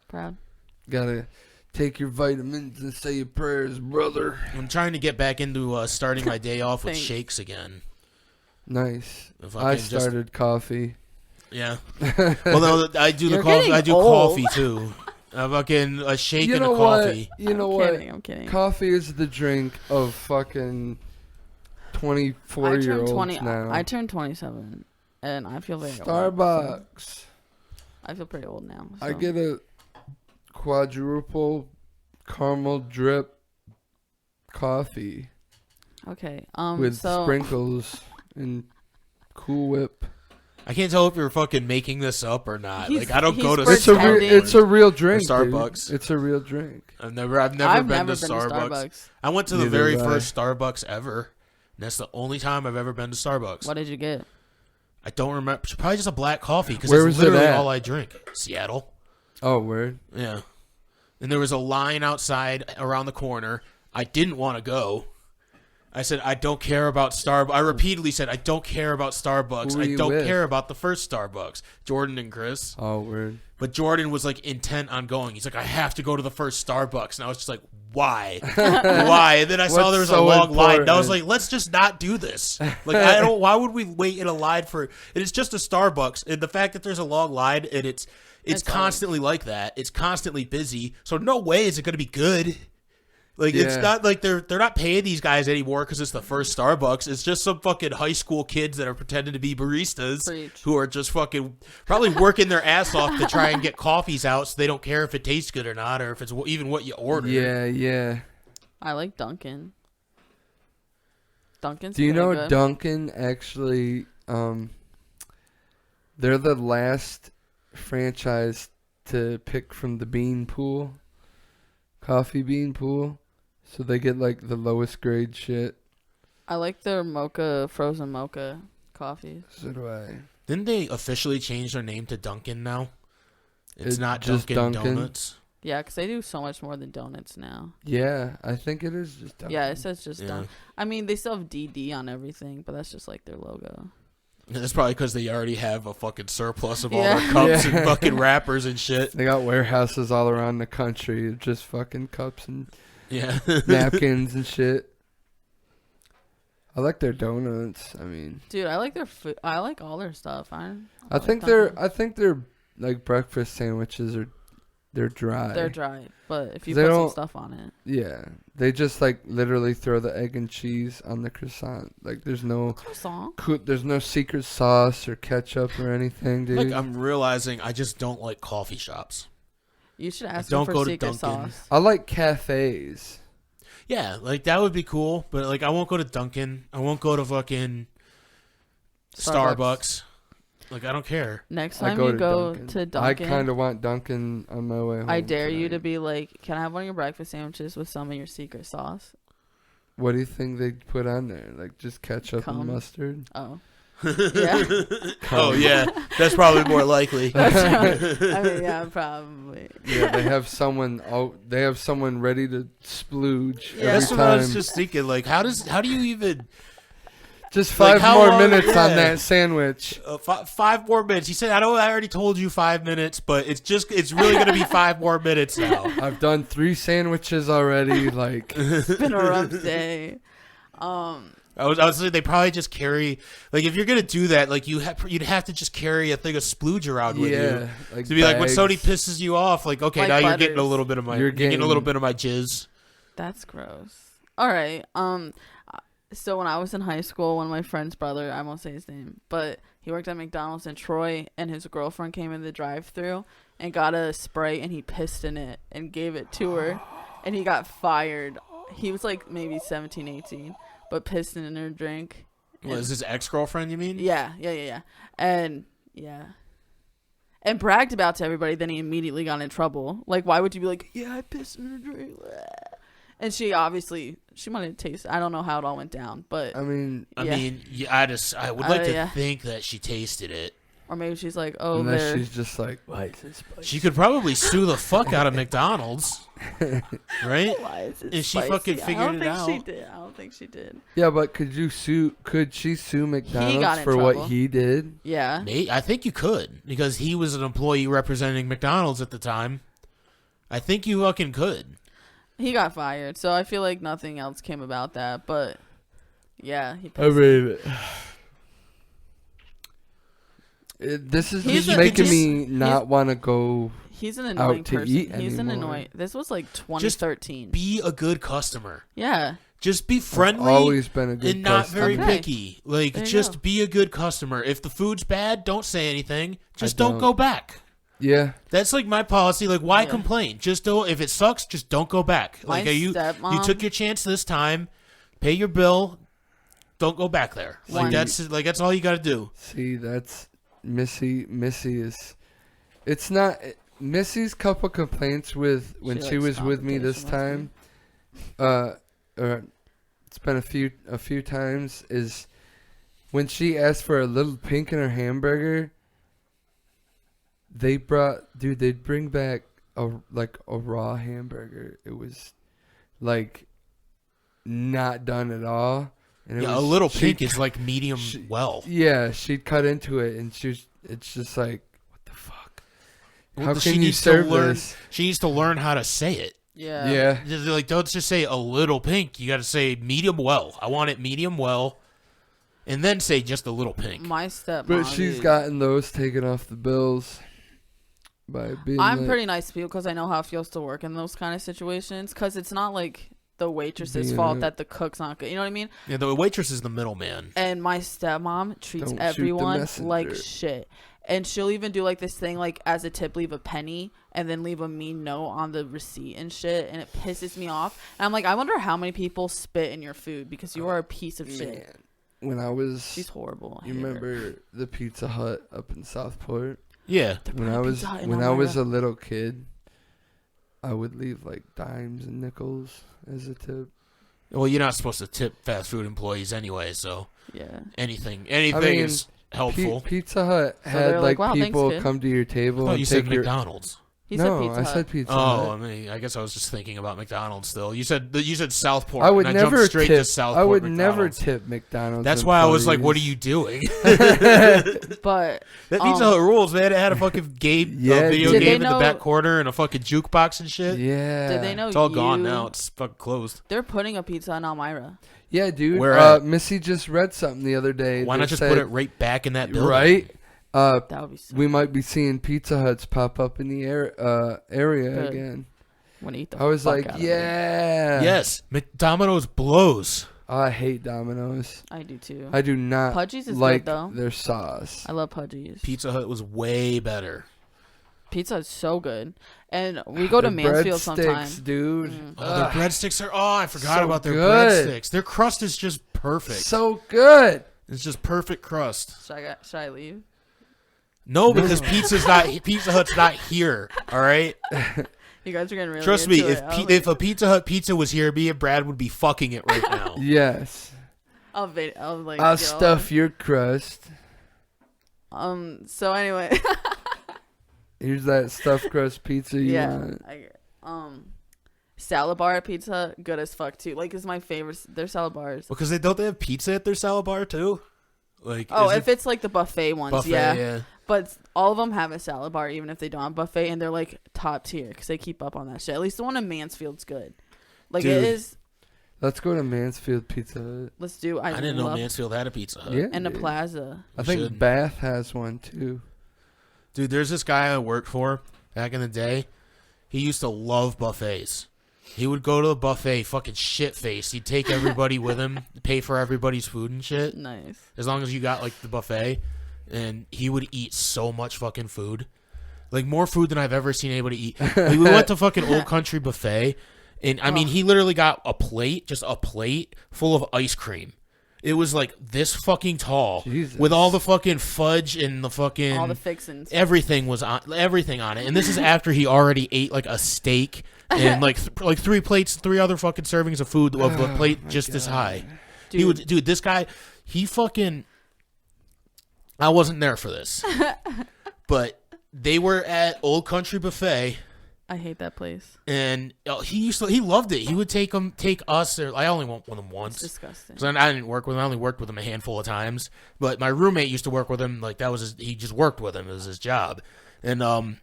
Proud. Gotta take your vitamins and say your prayers, brother. I'm trying to get back into starting my day off with Thanks. shakes again. Nice. If I can started coffee. Yeah. Well, no, I do the You're coffee. getting I do old. coffee too. A shake You and know a coffee. what? You know I'm what? kidding, I'm kidding. Coffee is the drink of fucking 24-year-olds now. I turned 27, and I feel very old. Starbucks. So I feel pretty old now. I so. get a quadruple caramel drip coffee Okay. with so sprinkles and Cool Whip. I can't tell if you're fucking making this up or not. He's- Like I don't he's go to pretending. It's a real drink. Starbucks. Dude. It's a real drink. I've never I've been never to Starbucks. I went to the Neither very have I. first Starbucks ever. And that's the only time I've ever been to Starbucks. What did you get? I don't remember. Probably just a black coffee because Where that's was it literally at? all I drink. Seattle. Oh, word. Yeah. And there was a line outside around the corner. I didn't want to go. I said, I don't care about Starbucks. I repeatedly said, I don't care about Starbucks. Who were I you don't with? care about the first Starbucks. Jordan and Chris. Oh, word. But Jordan was like intent on going. He's like, I have to go to the first Starbucks. And I was just like, why? Why? And then I saw What's there was so a long line. And I was important? like, let's just not do this. Like, I don't, why would we wait in a line for, and it's just a Starbucks. And the fact that there's a long line and it's It's constantly like that. It's constantly busy. So no way is it going to be good. Like it's Yeah. not like they're not paying these guys anymore because it's the first Starbucks. It's just some fucking high school kids that are pretending to be baristas Preach. who are just fucking probably working their ass off to try and get coffees out so they don't care if it tastes good or not or if it's even what you order. Yeah, yeah. I like Dunkin'. Dunkin's Do you pretty know good. Dunkin' actually, they're the last franchise to pick from the bean pool, coffee bean pool. So they get like the lowest grade shit. I like their frozen mocha coffee. So do I. Didn't they officially change their name to Dunkin' now? It's It's not just Dunkin' Dunkin'? Donuts. Yeah, 'cause they do so much more than donuts now. Yeah, I think it is just Dunkin'. Yeah, it says just Yeah. Dunkin'. I mean, they still have DD on everything, but that's just like their logo. That's probably because they already have a fucking surplus of all Yeah. their cups Yeah. and fucking wrappers and shit. They got warehouses all around the country, of just fucking cups and Yeah. napkins and shit. I like their donuts. I mean, Dude, I like their food. I like all their stuff. I I think they're like breakfast sandwiches are they're dry. they're dry, but if you They put some don't- stuff on it, Yeah, they just like literally throw the egg and cheese on the croissant. Like there's no croissant. there's no secret sauce or ketchup or anything, dude. Like I'm realizing I just don't like coffee shops. You should ask Don't them go for to secret Dunkin'. sauce. I like cafes. Yeah, like that would be cool, but like I won't go to Dunkin'. I won't go to fucking Starbucks. Like I don't care. Next I time go you to go Dunkin'. to I Dunkin', kind of want Dunkin' on my way home. I dare you to tonight. be like, "Can I have one of your breakfast sandwiches with some of your secret sauce?" What do you think they put on there? Like just ketchup Cum. and mustard? Oh, yeah. Oh yeah, that's probably more likely. I mean, yeah, probably. Yeah, they have someone. They have someone ready to splooge Yeah. every That's what I time. was just thinking. Like, how do you even Just like, 5 how more long- minutes on yeah. that sandwich. 5 more minutes? He said, I already told you 5 minutes, but it's really gonna be 5 more minutes now. I've done 3 sandwiches already. Like, It's been a rough day. I was saying they probably just carry like if you're gonna do that, like you'd have to just carry a thing of splooge around with you. yeah, like To be like when bags. somebody pisses you off, like okay, Like now you're butters. getting a little bit of my You're you're getting a getting- little bit of my jizz. That's gross. All right. So when I was in high school, one of my friend's brother, I won't say his name, but he worked at McDonald's in Troy, and his girlfriend came in the drive-thru and got a spray, and he pissed in it and gave it to her, and he got fired. He was like maybe 17, 18, but pissed in her drink. What, is his ex-girlfriend, you mean? Yeah. And bragged about to everybody, then he immediately got in trouble. Like, why would you be like, yeah, I pissed in her drink? And she might have tasted. I don't know how it all went down, but I mean, I yeah. mean, yeah, I would like to yeah. think that she tasted it. Or maybe she's like, oh, unless there. she's just like, why is this spicy? She could probably sue the fuck out of McDonald's. right? Why is it And she spicy? fucking figured it out. I don't think she did. Yeah, but could she sue McDonald's got in for what trouble. he did? Yeah. I think you could, because he was an employee representing McDonald's at the time. I think you fucking could. He got fired, so I feel like nothing else came about that. But yeah, this is He's just a- making he's- me not want to go. he's an annoying out to person. eat He's an anymore. annoying. This was like 2013. Be a good customer. Yeah. Just be I've friendly always been a good and not very customer. Okay. picky. Like, There you just go. be a good customer. If the food's bad, don't say anything. Just don't don't. go back. Yeah, That's like my policy. Like, why Yeah. complain? Just don't. If it sucks, just don't go back. My Like, you stepmom- took your chance this time. Pay your bill. Don't go back there. Like One- that's all you got to do. see, that's Missy. Missy is. It's not Missy's couple complaints with when She she likes was with me this confrontation, time. Or it's been a few times is when she asked for a little pink in her hamburger. They'd bring back a raw hamburger. It was like not done at all. And it Yeah, was, a little she'd pink is like medium she- well. Yeah, she'd cut into it, and it's just like, what the fuck? Well, How she can you needs to serve learn- this? She needs to learn how to say it. Yeah. Yeah, Just, like, don't just say a little pink. You got to say medium well. I want it medium well, and then say just a little pink. My stepmom. but she's dude. gotten those taken off the bills by being. I'm like, pretty nice to people because I know how it feels to work in those kind of situations. Because it's not like the waitress's Being fault a- that the cook's not good. You know what I mean? Yeah, the waitress is the middleman. And my stepmom treats Don't shoot the everyone like messenger. shit. And she'll even do like this thing, like as a tip, leave a penny and then leave a mean note on the receipt and shit. And it pisses me off. And I'm like, I wonder how many people spit in your food because you are a piece of shit. Man, when I was, She's horrible. I you hate her. remember the Pizza Hut up in Southport? Yeah. They're When putting I a was Pizza Hut in when I was a Elmira. little kid, I would leave like dimes and nickels as a tip. Well, you're not supposed to tip fast food employees anyway, so Yeah. anything mean, is helpful. Pizza Hut So had they're like, like "Wow, thanks, people kid." come to your I table thought and you take said your. McDonald's. He No, said Pizza I Hut. said Pizza Oh, Hut. I mean, I guess I was just thinking about McDonald's still. You said Southport. I would and I jumped never straight tip. to Southport I would McDonald's. never tip McDonald's. That's why I was like, "What are employees. you doing?" But That Pizza Hut rules, man. It had a fucking Yeah, video did they game in the know- back corner and a fucking jukebox and shit. Yeah. did they know It's all gone you- now. It's fucking closed. They're putting a pizza in Elmira. Yeah, dude. Where at? Missy just read something the other day. Why that not just said, put it right back in that building? right? That would be so We might be seeing Pizza Huts pop up in the area Good. again. when you eat the I was fuck like, out of it. yeah. Yes, McDonald's blows. I hate Domino's. I do too. I do not Pudgy's is like good though. their sauce. I love Pudgy's. Pizza Hut was way better. Pizza is so good. And we go to Their Mansfield breadsticks, sometime. dude. Mm. Oh, their breadsticks are. Oh, I forgot so about their good. breadsticks. Their crust is just perfect. So good. It's just perfect crust. Should I leave? No, because Pizza Hut's not here. All right. You guys are getting really Trust me. into If it. I was if a like, Pizza Hut pizza was here, me and Brad would be fucking it right now. Yes. I'll like I'll get all- stuff your crust. So anyway, Here's that stuffed crust pizza you yeah. want. Salad bar at Pizza Hut, good as fuck too. Like, it's my favorite. Their salad bars. Because they have pizza at their salad bar too. Like Oh, is if it it's like the buffet ones, buffet, yeah. But all of them have a salad bar, even if they don't have buffet, and they're like top tier because they keep up on that shit. At least the one in Mansfield's good. Like Dude. it is. Let's go to Mansfield Pizza Hut. Let's do. I didn't know love- Mansfield had a Pizza Hut. Yeah. And the dude. Plaza. I We think should. Bath has one too. Dude, there's this guy I worked for back in the day. He used to love buffets. He would go to the buffet, fucking shit faced. He'd take everybody with him, pay for everybody's food and shit, Nice. as long as you got like the buffet. And he would eat so much fucking food, like more food than I've ever seen anybody eat. Like, we went to fucking Old Country Buffet, and I mean, he literally got just a plate full of ice cream. It was like this fucking tall, Jesus. with all the fucking fudge and the fucking All the fixins. everything was on everything on it. And this is after he already ate like a steak and like three other fucking servings of food of a plate just this high. Dude. This guy, he fucking. I wasn't there for this, but they were at Old Country Buffet, I hate that place. And he loved it. He would take us. I only went with him once. It's disgusting. 'Cause I didn't work with him. I only worked with him a handful of times. But my roommate used to work with him. Like that was he just worked with him. It was his job. And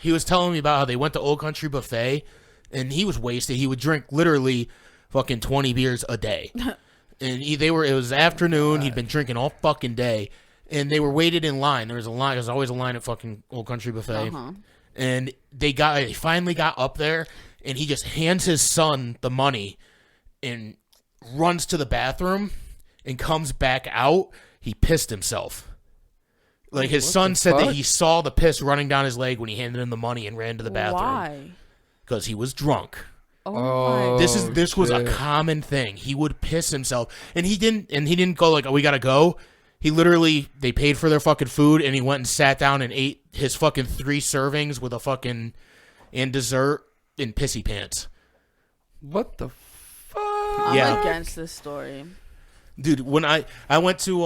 he was telling me about how they went to Old Country Buffet, and he was wasted. He would drink literally fucking 20 beers a day. And it was afternoon. He'd been drinking all fucking day. And they were waited in line. There was always a line at fucking Old Country Buffet. Uh-huh. And they finally got up there, and he just hands his son the money and runs to the bathroom and comes back out. He pissed himself. Like his son said that he saw the piss running down his leg when he handed him the money and ran to the bathroom. Why? Because he was drunk. Oh my. This was a common thing. He would piss himself, and he didn't go like, "Oh, we gotta go." He literally, they paid for their fucking food, and he went and sat down and ate his fucking 3 servings with a fucking, and dessert in pissy pants. What the fuck? I'm against this story. Dude, when I went to,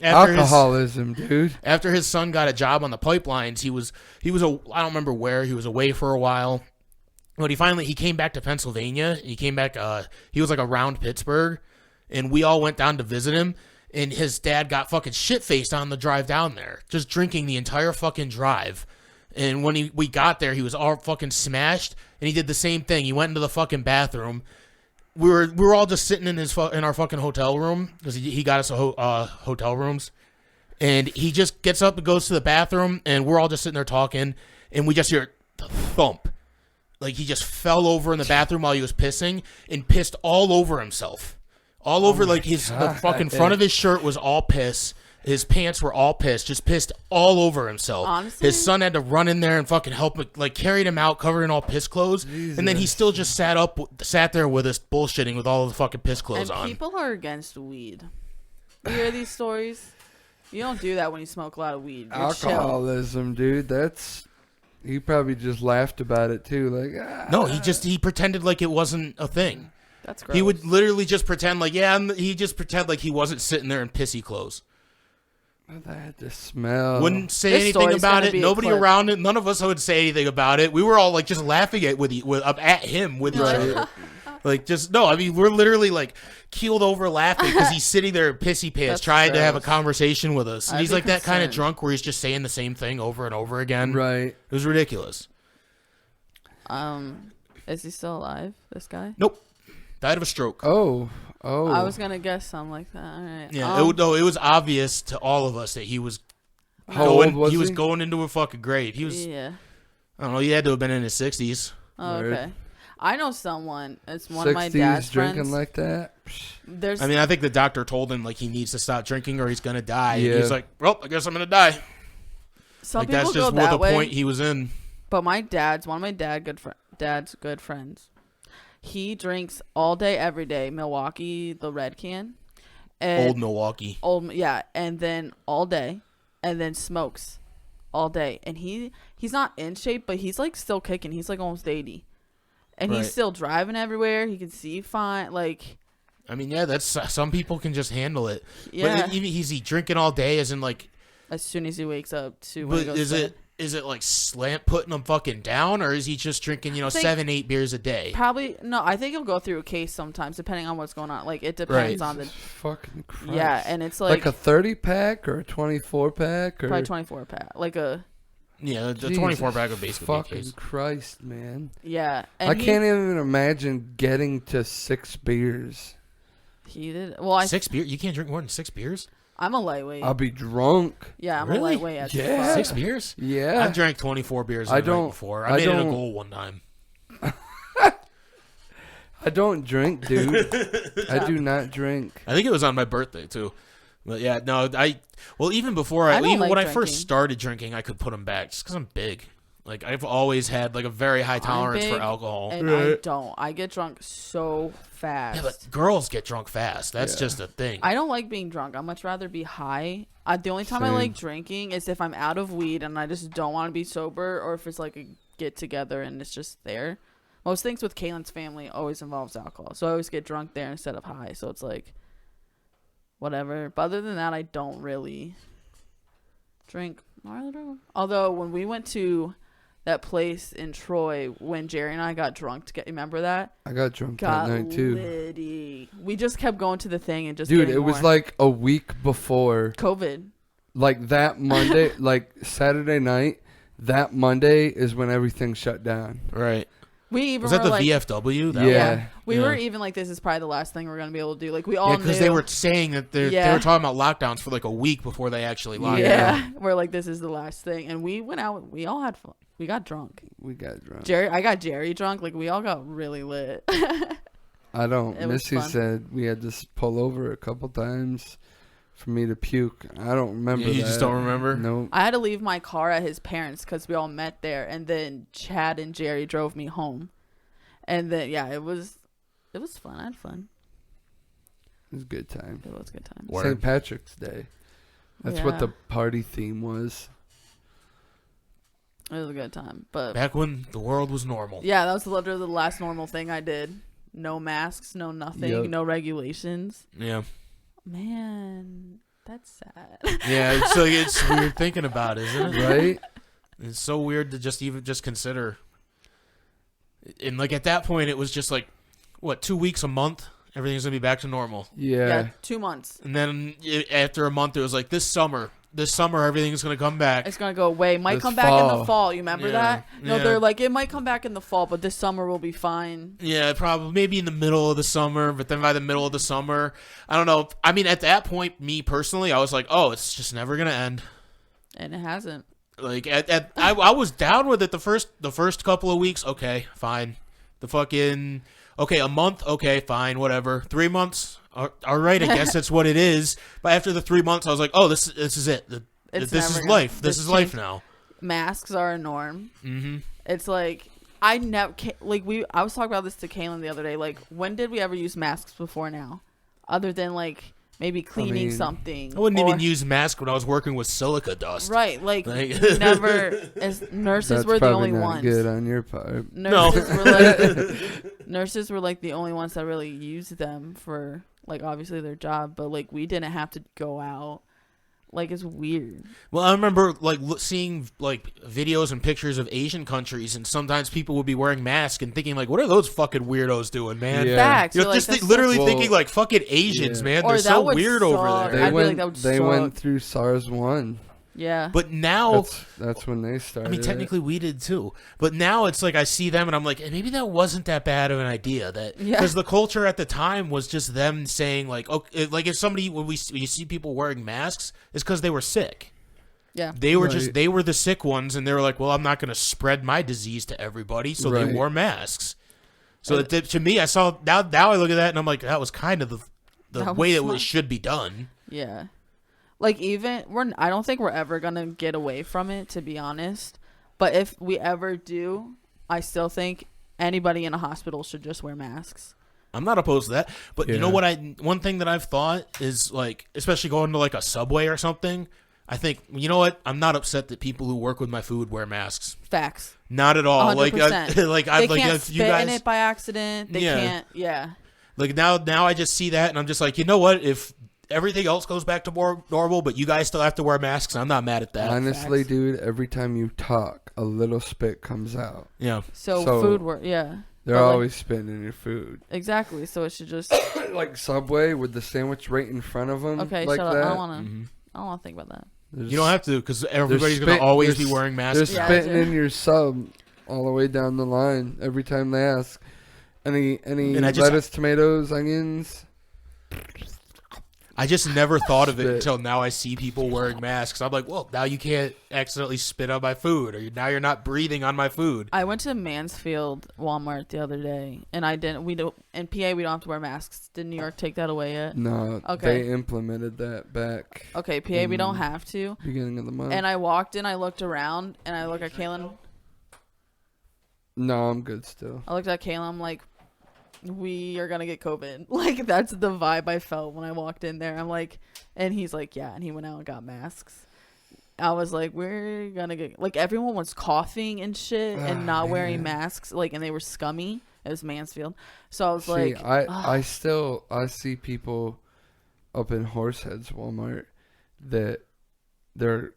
alcoholism, dude. After his son got a job on the pipelines, he was I don't remember where, he was away for a while. But he came back to Pennsylvania. He came back, he was like around Pittsburgh, and we all went down to visit him. And his dad got fucking shit-faced on the drive down there, just drinking the entire fucking drive. And when we got there, he was all fucking smashed, and he did the same thing. He went into the fucking bathroom. We were all just sitting in our fucking hotel room because he got us hotel rooms, and he just gets up and goes to the bathroom, and we're all just sitting there talking, and we just hear the thump, like he just fell over in the bathroom while he was pissing and pissed all over himself. All over, like, the fucking front of his shirt was all piss. His pants were all piss. Just pissed all over himself. Honestly? His son had to run in there and fucking help him, like, carried him out, covered in all piss clothes. Jesus. And then he still just sat there with us bullshitting with all the fucking piss clothes on. People are against weed. You hear these stories? You don't do that when you smoke a lot of weed. You're alcoholism, chill. Dude. He probably just laughed about it, too. Like, No, he pretended like it wasn't a thing. That's gross. He would literally just pretend like, he just pretend like he wasn't sitting there in pissy clothes. That just smell. Wouldn't say anything about it. Nobody around it. None of us would say anything about it. We were all like just laughing at him with each other. Like just no. I mean, we're literally like keeled over laughing because he's sitting there in pissy pants trying to have a conversation with us. And he's like that kind of drunk where he's just saying the same thing over and over again. Right. It was ridiculous. Is he still alive? This guy? Nope. Died of a stroke. Oh. I was gonna guess something like that. All right. Yeah. It was obvious to all of us that he was. How old was he? He was going into a fucking grave. He was. Yeah. I don't know. He had to have been in his 60s. Oh, okay. I know someone. It's one 60s of my dad's drinking friends. like that. I think the doctor told him like he needs to stop drinking or he's gonna die. Yeah. And he's like, well, I guess I'm gonna die. Some like people that's go just that the way, point he was in. But one of my dad's good friends. He drinks all day, every day. Milwaukee, the red can. Old Milwaukee. And then all day, and then smokes all day. And he's not in shape, but he's like still kicking. He's like almost 80, and he's still driving everywhere. He can see fine. Like, I mean, yeah, that's some people can just handle it. Yeah. But is he drinking all day? As in, like, as soon as he wakes up to when he goes is to it? Is it like putting him fucking down, or is he just drinking, 7-8 beers a day? Probably no. I think he'll go through a case sometimes, depending on what's going on. Like it depends on the fucking Christ. Yeah, and it's like a 30-pack or a 24-pack or probably 24-pack, like a. Yeah, the 24-pack would basically be a case. Fucking Christ, man. Yeah, and I can't even imagine getting to 6 beers. He did well. 6 beers? You can't drink more than 6 beers? I'm a lightweight. I'll be drunk. Yeah, I'm really? a lightweight. As Yeah. fuck. 6 beers? Yeah. I've drank 24 beers night before. I made it a goal one time. I don't drink, dude. I do not drink. I think it was on my birthday too. But yeah, no, even before when I first started drinking, I could put them back just because I'm big. Like I've always had like a very high tolerance for alcohol. And I don't. I get drunk so fast. Yeah, but girls get drunk fast. That's just a thing. I don't like being drunk. I'd much rather be high. The only time I like drinking is if I'm out of weed and I just don't want to be sober, or if it's like a get together and it's just there. Most things with Kaylin's family always involves alcohol, so I always get drunk there instead of high. So it's like whatever. But other than that, I don't really drink. Although when we went to that place in Troy when Jerry and I got drunk to get. Remember that? I got drunk Got that night too. litty. We just kept going to the thing and just. Dude, getting it was more. like a week before. COVID. Like that Monday, like Saturday night. That Monday is when everything shut down. Right. We even Was that were the like, VFW? That Yeah. one? We Yeah. were even like, this is probably the last thing we're gonna be able to do. Like we all Yeah, knew. because they were saying that they were talking about lockdowns for like a week before they actually locked down. Yeah, we're like, this is the last thing, and we went out. We all had fun. We got drunk. We got drunk. I got Jerry drunk. Like we all got really lit. I don't. It was Missy fun. said we had to pull over a couple times for me to puke. I don't remember. You that. just don't remember? Nope. I had to leave my car at his parents' because we all met there, and then Chad and Jerry drove me home, and then it was fun. I had fun. It was a good time. It was a good time. Word. St. Patrick's Day. That's what Yeah. the party theme was. It was a good time, but Back when the world was normal. yeah, that was literally the last normal thing I did. No masks, no nothing, Yep. no regulations. Yeah. Man, that's sad. Yeah, so it's weird thinking about it, isn't it? Right? It's so weird to just consider. And like at that point, it was just like, what, 2 weeks, a month? Everything's going to be back to normal. Yeah. 2 months. And then after a month, it was like, this summer, everything's going to come back. It's gonna go away. Might This come back in the fall. fall. You remember Yeah, that? No, yeah. they're like, it might come back in the fall, but this summer will be fine. Yeah, probably maybe in the middle of the summer, but then by the middle of the summer, I don't know. I mean, at that point, me personally, I was like, oh, it's just never going to end. And it hasn't. Like I was down with it the first couple of weeks. Okay, fine. A month. Okay, fine, whatever. 3 months. All right, I guess that's what it is. But after the 3 months, I was like, oh, this is it. It's This never is gonna- life. This is life change- now. Masks are a norm. Mm-hmm. It's like I never I was talking about this to Kaylin the other day. Like, when did we ever use masks before now, other than like maybe cleaning mean, something? I wouldn't or- even use mask when I was working with silica dust. Right, like Like- we never. As nurses That's were the probably only not ones. good on your part. Nurses were like nurses were like the only ones that really used them for like obviously their job, but like we didn't have to go out. Like, it's weird. Well, I remember like seeing like videos and pictures of Asian countries, and sometimes people would be wearing masks and thinking like, "What are those fucking weirdos doing, man?" Yeah. Facts. You know, You're like, just that's literally so- thinking like, "Fucking Asians, Yeah. man, Or they're that so would weird suck. over there." I'd be like, that would They suck. went through SARS 1. Yeah. But now, That's when they started. I mean, it. technically we did too. But now it's like I see them and I'm like, maybe that wasn't that bad of an idea. That Yeah. because the culture at the time was just them saying like, okay, like if somebody when you see people wearing masks, it's because they were sick. Yeah. They were Right. they were the sick ones, and they were like, well, I'm not going to spread my disease to everybody, so they Right. wore masks. So to me, I saw now I look at that and I'm like, that was kind of the That way was that it smart. should be done. Yeah. Like, I don't think we're ever going to get away from it, to be honest. But if we ever do, I still think anybody in a hospital should just wear masks. I'm not opposed to that, but you know Yeah. what? One thing that I've thought is like, especially going to like a Subway or something. I think you know what? I'm not upset that people who work with my food wear masks. Facts. Not at all. 100%. Like I They like can't if spit you guys in it by accident. They Yeah. can't. Yeah. like now I just see that and I'm just like, you know what? If everything else goes back to more normal, but you guys still have to wear masks, I'm not mad at that. Honestly, Facts. dude, every time you talk, a little spit comes out. Yeah. So So- yeah. They're But, like, always spitting in your food. Exactly. So it should just. Like Subway with the sandwich right in front of them. Okay, like shut up. that. I don't want to. Mhm. I don't want to think about that. There's- You don't have to because everybody's gonna spit- always there's- be wearing They're masks. Yeah, spitting dude. in your sub all the way down the line every time they ask. Any And I just- lettuce, tomatoes, onions? I just never thought of it Spit. until now. I see people wearing masks. I'm like, well, now you can't accidentally spit on my food, or now you're not breathing on my food. I went to Mansfield Walmart the other day, and I didn't. We don't in PA. We don't have to wear masks. Did New York take that away yet? No, Okay. they implemented that back Okay, PA. We don't Mm. have to. beginning of the month. And I walked in. I looked around, and I look at Kaylin. No, I'm good still. I looked at Kaylin. I'm like, we are gonna get COVID. Like, that's the vibe I felt when I walked in there. I'm like, and he's like, yeah. And he went out and got masks. I was like, we're gonna get, like, everyone was coughing and shit and Oh, not wearing man. masks. Like, and they were scummy. It was Mansfield. So I was See, like, I see people up in Horseheads Walmart that they're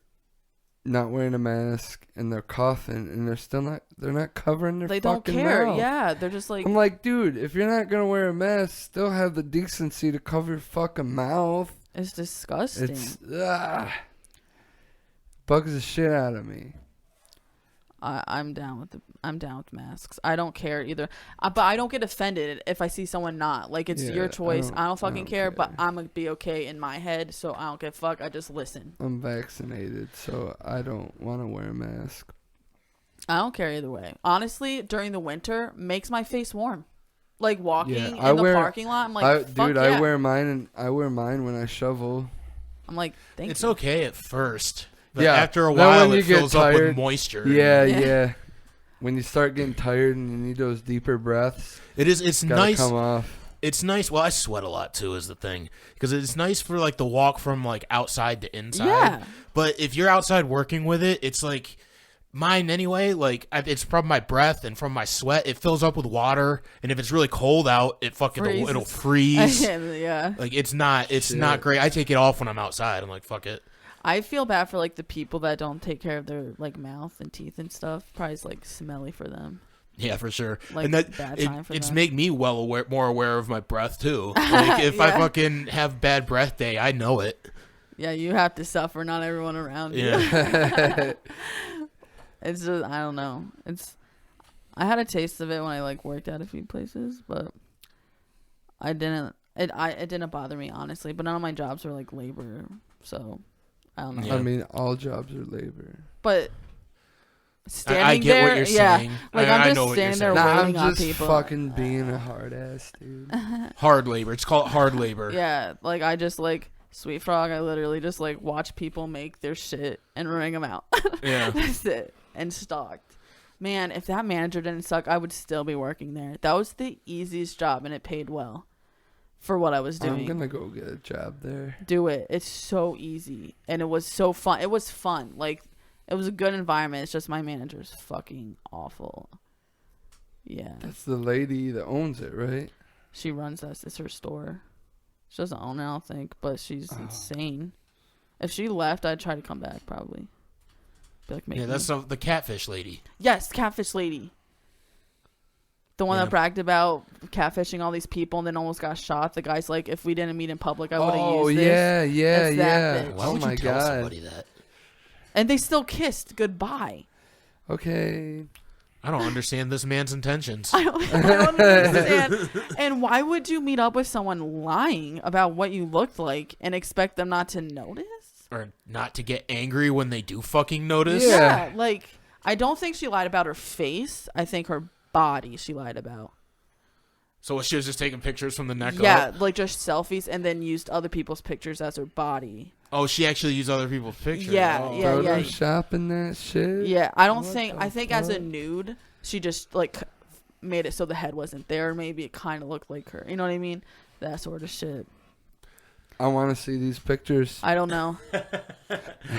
not wearing a mask and they're coughing and they're not covering their They don't fucking care. mouth. Yeah, they're just like. I'm like, dude, if you're not gonna wear a mask, still have the decency to cover your fucking mouth. It's disgusting. It's bugs the shit out of me. I'm down with masks. I don't care either. But I don't get offended if I see someone not. Like, it's your choice. I don't fucking care, but I'm gonna be okay in my head, so I don't give a fuck. I just listen. I'm vaccinated, so I don't want to wear a mask. I don't care either way. Honestly, during the winter, makes my face warm. Like, walking in the parking lot, I'm like, fuck dude, yeah. I wear mine when I shovel. I'm like, thank you. It's okay at first. But Yeah, after a then while, when it you get fills up with tired- moisture. Yeah. When you start getting tired and you need those deeper breaths, It's gotta nice. come off. It's nice. Well, I sweat a lot too, is the thing, because it's nice for like the walk from like outside to inside. Yeah. But if you're outside working with it, it's like mine anyway. Like it's from my breath and from my sweat. It fills up with water, and if it's really cold out, it'll freeze. Yeah. Like it's not great. I take it off when I'm outside. I'm like, fuck it. I feel bad for like the people that don't take care of their like mouth and teeth and stuff. Probably is like smelly for them. Yeah, for sure. Like, and that bad time for it's them. make me more aware of my breath too. Like if I fucking have bad breath day, I know it. Yeah, you have to suffer, not everyone around you. Yeah. It's just, I don't know. I had a taste of it when I like worked at a few places, but it didn't bother me, honestly. But none of my jobs were like labor, so I don't know. Yeah. I mean, all jobs are labor. But standing I get there, what you're saying. like I I'm know just what you're standing there saying. Nah, I'm waiting on just people. fucking being a hard ass, dude. Hard labor. It's called hard labor. Yeah, like I just like Sweet Frog. I literally just like watch people make their shit and ring them out. Yeah. That's it. And stocked. Man, if that manager didn't suck, I would still be working there. That was the easiest job, and it paid well for what I was doing. I'm gonna go get a job there. Do it. It's so easy, and it was so fun. It was fun. Like, it was a good environment. It's just my manager's fucking awful. Yeah. That's the lady that owns it, right? She runs us. It's her store. She doesn't own it, I don't think, but she's insane. If she left, I'd try to come back, probably. Be like, Yeah, that's the catfish lady. Yes, catfish lady. The one that bragged about catfishing all these people and then almost got shot. The guy's like, if we didn't meet in public, I would have used this. That's that bitch. Why Oh would my you tell god. somebody that? And they still kissed goodbye. Okay. I don't understand this man's intentions. I don't understand. And why would you meet up with someone lying about what you looked like and expect them not to notice? Or not to get angry when they do fucking notice. Yeah. Like, I don't think she lied about her face. I think her body she lied about. So she was just taking pictures from the neck up? Yeah, like just selfies and then used other people's pictures as her body. Oh, she actually used other people's pictures. Yeah, Oh. yeah. Photoshop and that shit. Yeah, I don't What think. the I think as a fuck? nude, she just like made it so the head wasn't there. Maybe it kind of looked like her. You know what I mean? That sort of shit. I want to see these pictures. I don't know.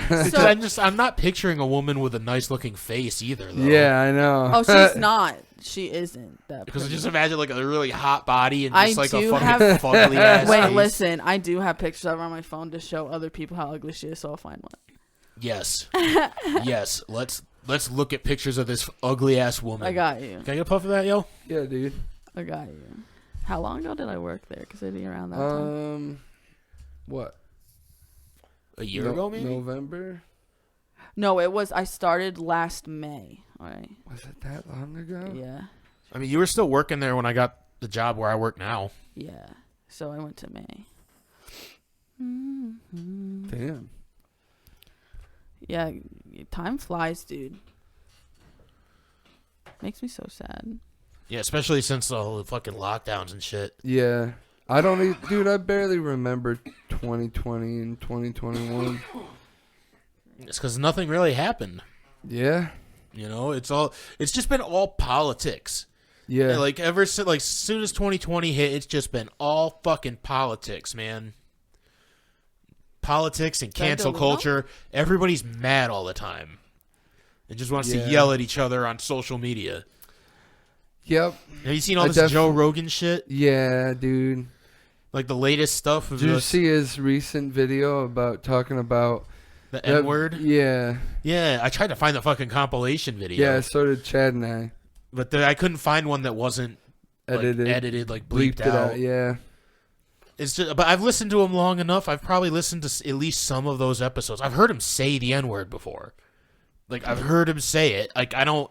Because I'm not picturing a woman with a nice looking face either, though. Yeah, I know. Oh, she's not. She isn't that. Because pretty. just imagine like a really hot body and I just like a do fucking have- fugly ass Wait, face. listen. I do have pictures of her on my phone to show other people how ugly she is. So I'll find one. Yes. Yes. Let's look at pictures of this ugly ass woman. I got you. Can I get a puff of that, yo? Yeah, dude. I got you. How long ago did I work there? Because it'd be around that time. What? A year ago, maybe? November? No, it was. I started last May. All right. Was it that long ago? Yeah. I mean, you were still working there when I got the job where I work now. Yeah. So I went to May. Mm-hmm. Damn. Yeah, time flies, dude. Makes me so sad. Yeah, especially since all the fucking lockdowns and shit. Yeah. Dude, I barely remember 2020 and 2021. It's because nothing really happened. Yeah. You know, it's just been all politics. Yeah. Like ever since, like, as soon as 2020 hit, it's just been all fucking politics, man. Politics and cancel culture. Everybody's mad all the time. And just wants to yell at each other on social media. Yep. Have you seen all this Joe Rogan shit? Yeah, dude. Like the latest stuff. Did you see his recent video about talking about The N word. Yeah. Yeah, I tried to find the fucking compilation video. Yeah, so did Chad and I. But I couldn't find one that wasn't edited, like bleeped out. Yeah. It's just, but I've listened to him long enough. I've probably listened to at least some of those episodes. I've heard him say the N word before. Like I've heard him say it. Like I don't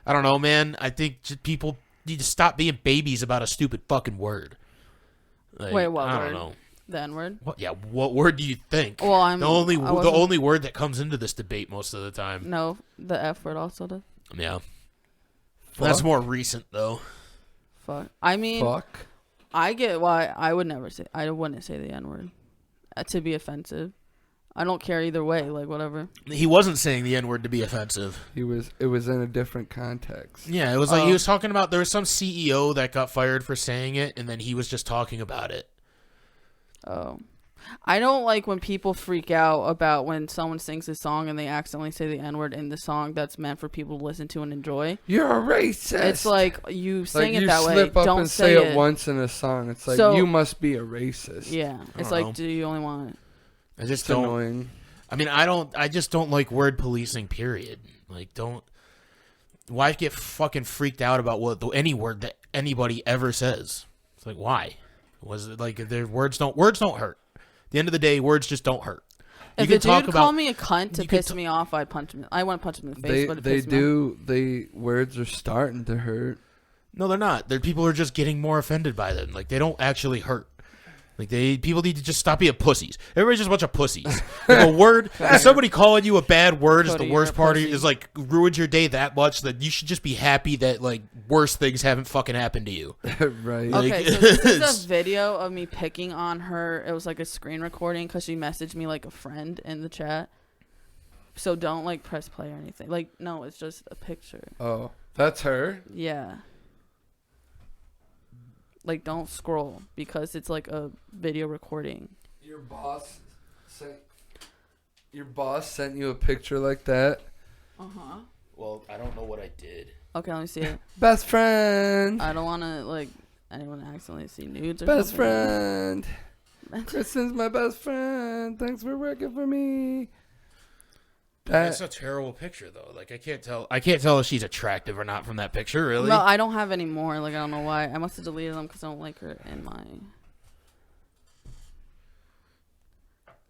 know, man. I think people need to stop being babies about a stupid fucking word. Like, Wait, what I word? don't know. The N word? What? Yeah, what word do you think? Well, the only word that comes into this debate most of the time. No, the F word also does. Yeah. That's more recent though. Fuck. I mean, Fuck. I get why I wouldn't say the N word to be offensive. I don't care either way, like whatever. He wasn't saying the N word to be offensive. It was in a different context. Yeah, it was like he was talking about there was some CEO that got fired for saying it, and then he was just talking about it. Oh. I don't like when people freak out about when someone sings a song and they accidentally say the N word in the song that's meant for people to listen to and enjoy. You're a racist. It's like you sing it that way. You slip up don't and say it once in a song. It's like you must be a racist. Yeah, it's like, do you only want it? I just it's don't. Annoying. I mean, I just don't like word policing. Period. Like, don't. Why get fucking freaked out about any word that anybody ever says? It's like, why? Was it like their words don't hurt? At the end of the day, words just don't hurt. If a dude called me a cunt to piss me off, I'd punch him. I want to punch him in the face. But Words are starting to hurt. No, they're not. People are just getting more offended by them. Like they don't actually hurt. Like people need to just stop being pussies. Everybody's just a bunch of pussies. Like a word, somebody calling you a bad word is the worst part. Is like ruins your day that much that you should just be happy that like worse things haven't fucking happened to you. Right. Okay, so this is a video of me picking on her. It was like a screen recording because she messaged me like a friend in the chat. So don't like press play or anything. Like no, it's just a picture. Oh, that's her? Yeah. Like, don't scroll because it's like a video recording. Your boss sent you a picture like that? Uh-huh. Well, I don't know what I did. Okay, let me see it. Best friend. I don't want to, like, anyone accidentally see nudes or best something. Friend. Kristen's my best friend. Thanks for working for me. That's a terrible picture, though. Like, I can't tell if she's attractive or not from that picture, really. No, I don't have any more. Like, I don't know why. I must have deleted them because I don't like her in my...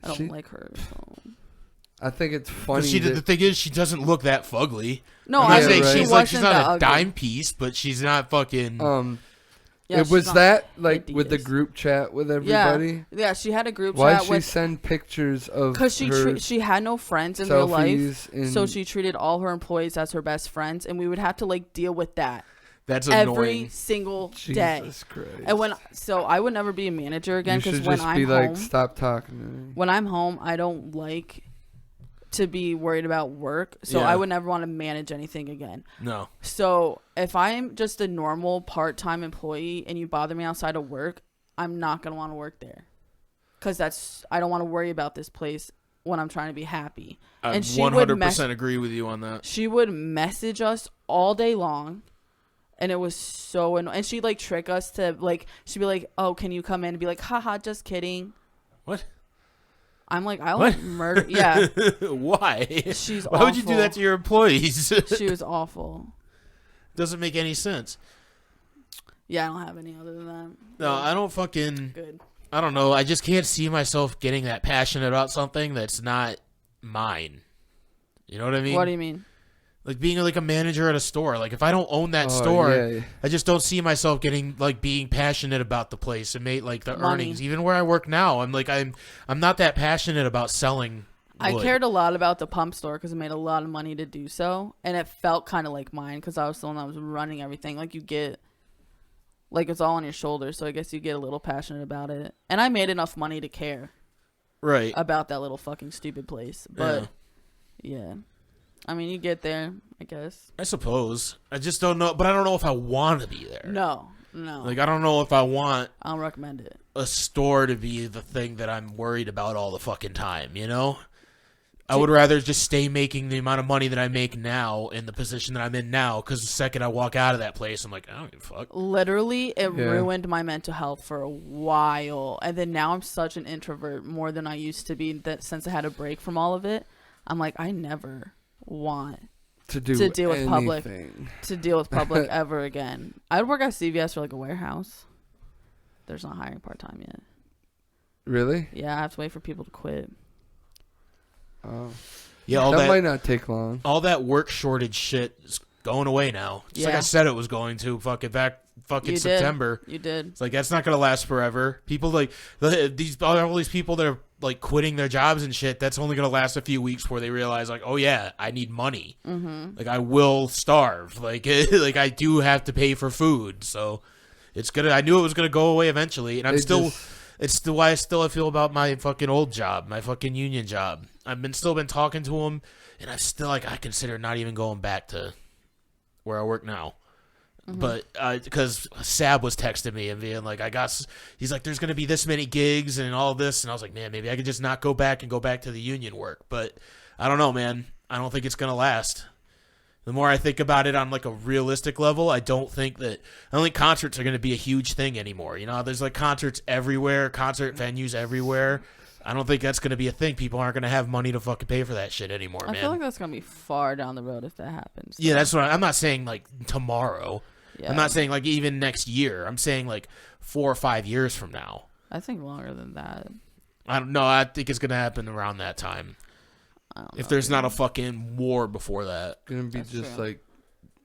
I don't like her, so... I think it's funny. The thing is, she doesn't look that fugly. No, I'm not saying right. she's not a dime piece, but she's not fucking... Yeah, it was that like Adidas. With the group chat with everybody. Yeah, she had a group Why chat. Why she send pictures of? Because she had no friends in real life, so she treated all her employees as her best friends, and we would have to like deal with that. That's every annoying. Single Jesus day. Christ. And I would never be a manager again because when I'm home, like, stop talking to me. When I'm home, I don't like to be worried about work, so I would never want to manage anything again. No. So if I'm just a normal part-time employee and you bother me outside of work, I'm not gonna want to work there, because I don't want to worry about this place when I'm trying to be happy. I and she 100% agree with you on that. She would message us all day long, and it was so annoying. And she'd like trick us to like, she'd be like, "Oh, can you come in?" And be like, "Haha, just kidding." What? I'm like, I'll murder. Yeah. Why? She's Why awful. would you do that to your employees? She was awful. Doesn't make any sense. Yeah, I don't have any other than that. No, I don't fucking... Good. I don't know. I just can't see myself getting that passionate about something that's not mine. You know what I mean? What do you mean? Like being like a manager at a store. Like if I don't own that store, I just don't see myself being passionate about the place and make like the earnings. Even where I work now, I'm not that passionate about selling wood. I cared a lot about the pump store because it made a lot of money to do so, and it felt kind of like mine because I was the one that was running everything. Like you get, like it's all on your shoulders, so I guess you get a little passionate about it. And I made enough money to care, right, about that little fucking stupid place. But yeah. I mean, you get there, I guess. I suppose. I just don't know. But I don't know if I want to be there. No. Like, I don't know if I want... I don't recommend it. ...a store to be the thing that I'm worried about all the fucking time, you know? I would rather just stay making the amount of money that I make now in the position that I'm in now, because the second I walk out of that place, I'm like, I don't give a fuck. Literally, it ruined my mental health for a while. And then now I'm such an introvert, more than I used to be, that since I had a break from all of it, I'm like, I never want to deal with anything. public ever again. I'd work at CVS for like a warehouse. There's not hiring part-time yet. Really? Yeah, I have to wait for people to quit. Oh. Yeah, that might not take long. All that work shortage shit is going away now. Just like I said it was going to. September. You did. It's like, that's not going to last forever. People like all these people that are like quitting their jobs and shit, that's only going to last a few weeks before they realize, like, oh yeah, I need money. Mm-hmm. Like, I will starve. Like, like I do have to pay for food. So I knew it was going to go away eventually. And it's still why I feel about my fucking old job, my fucking union job. I've still been talking to him, and I consider not even going back to where I work now. Mm-hmm. But because Sab was texting me and being like, he's like, there's going to be this many gigs and all this. And I was like, man, maybe I could just not go back and go back to the union work. But I don't know, man. I don't think it's going to last. The more I think about it on like a realistic level, I don't think concerts are going to be a huge thing anymore. You know, there's like concerts everywhere, concert venues everywhere. I don't think that's going to be a thing. People aren't going to have money to fucking pay for that shit anymore, man. I feel like that's going to be far down the road if that happens. Yeah, that's what I'm not saying like tomorrow. Yeah. I'm not saying like even next year. I'm saying like 4 or 5 years from now. I think longer than that. I don't know. I think it's going to happen around that time. If there's not a fucking war before that. Gonna be that's just true. Like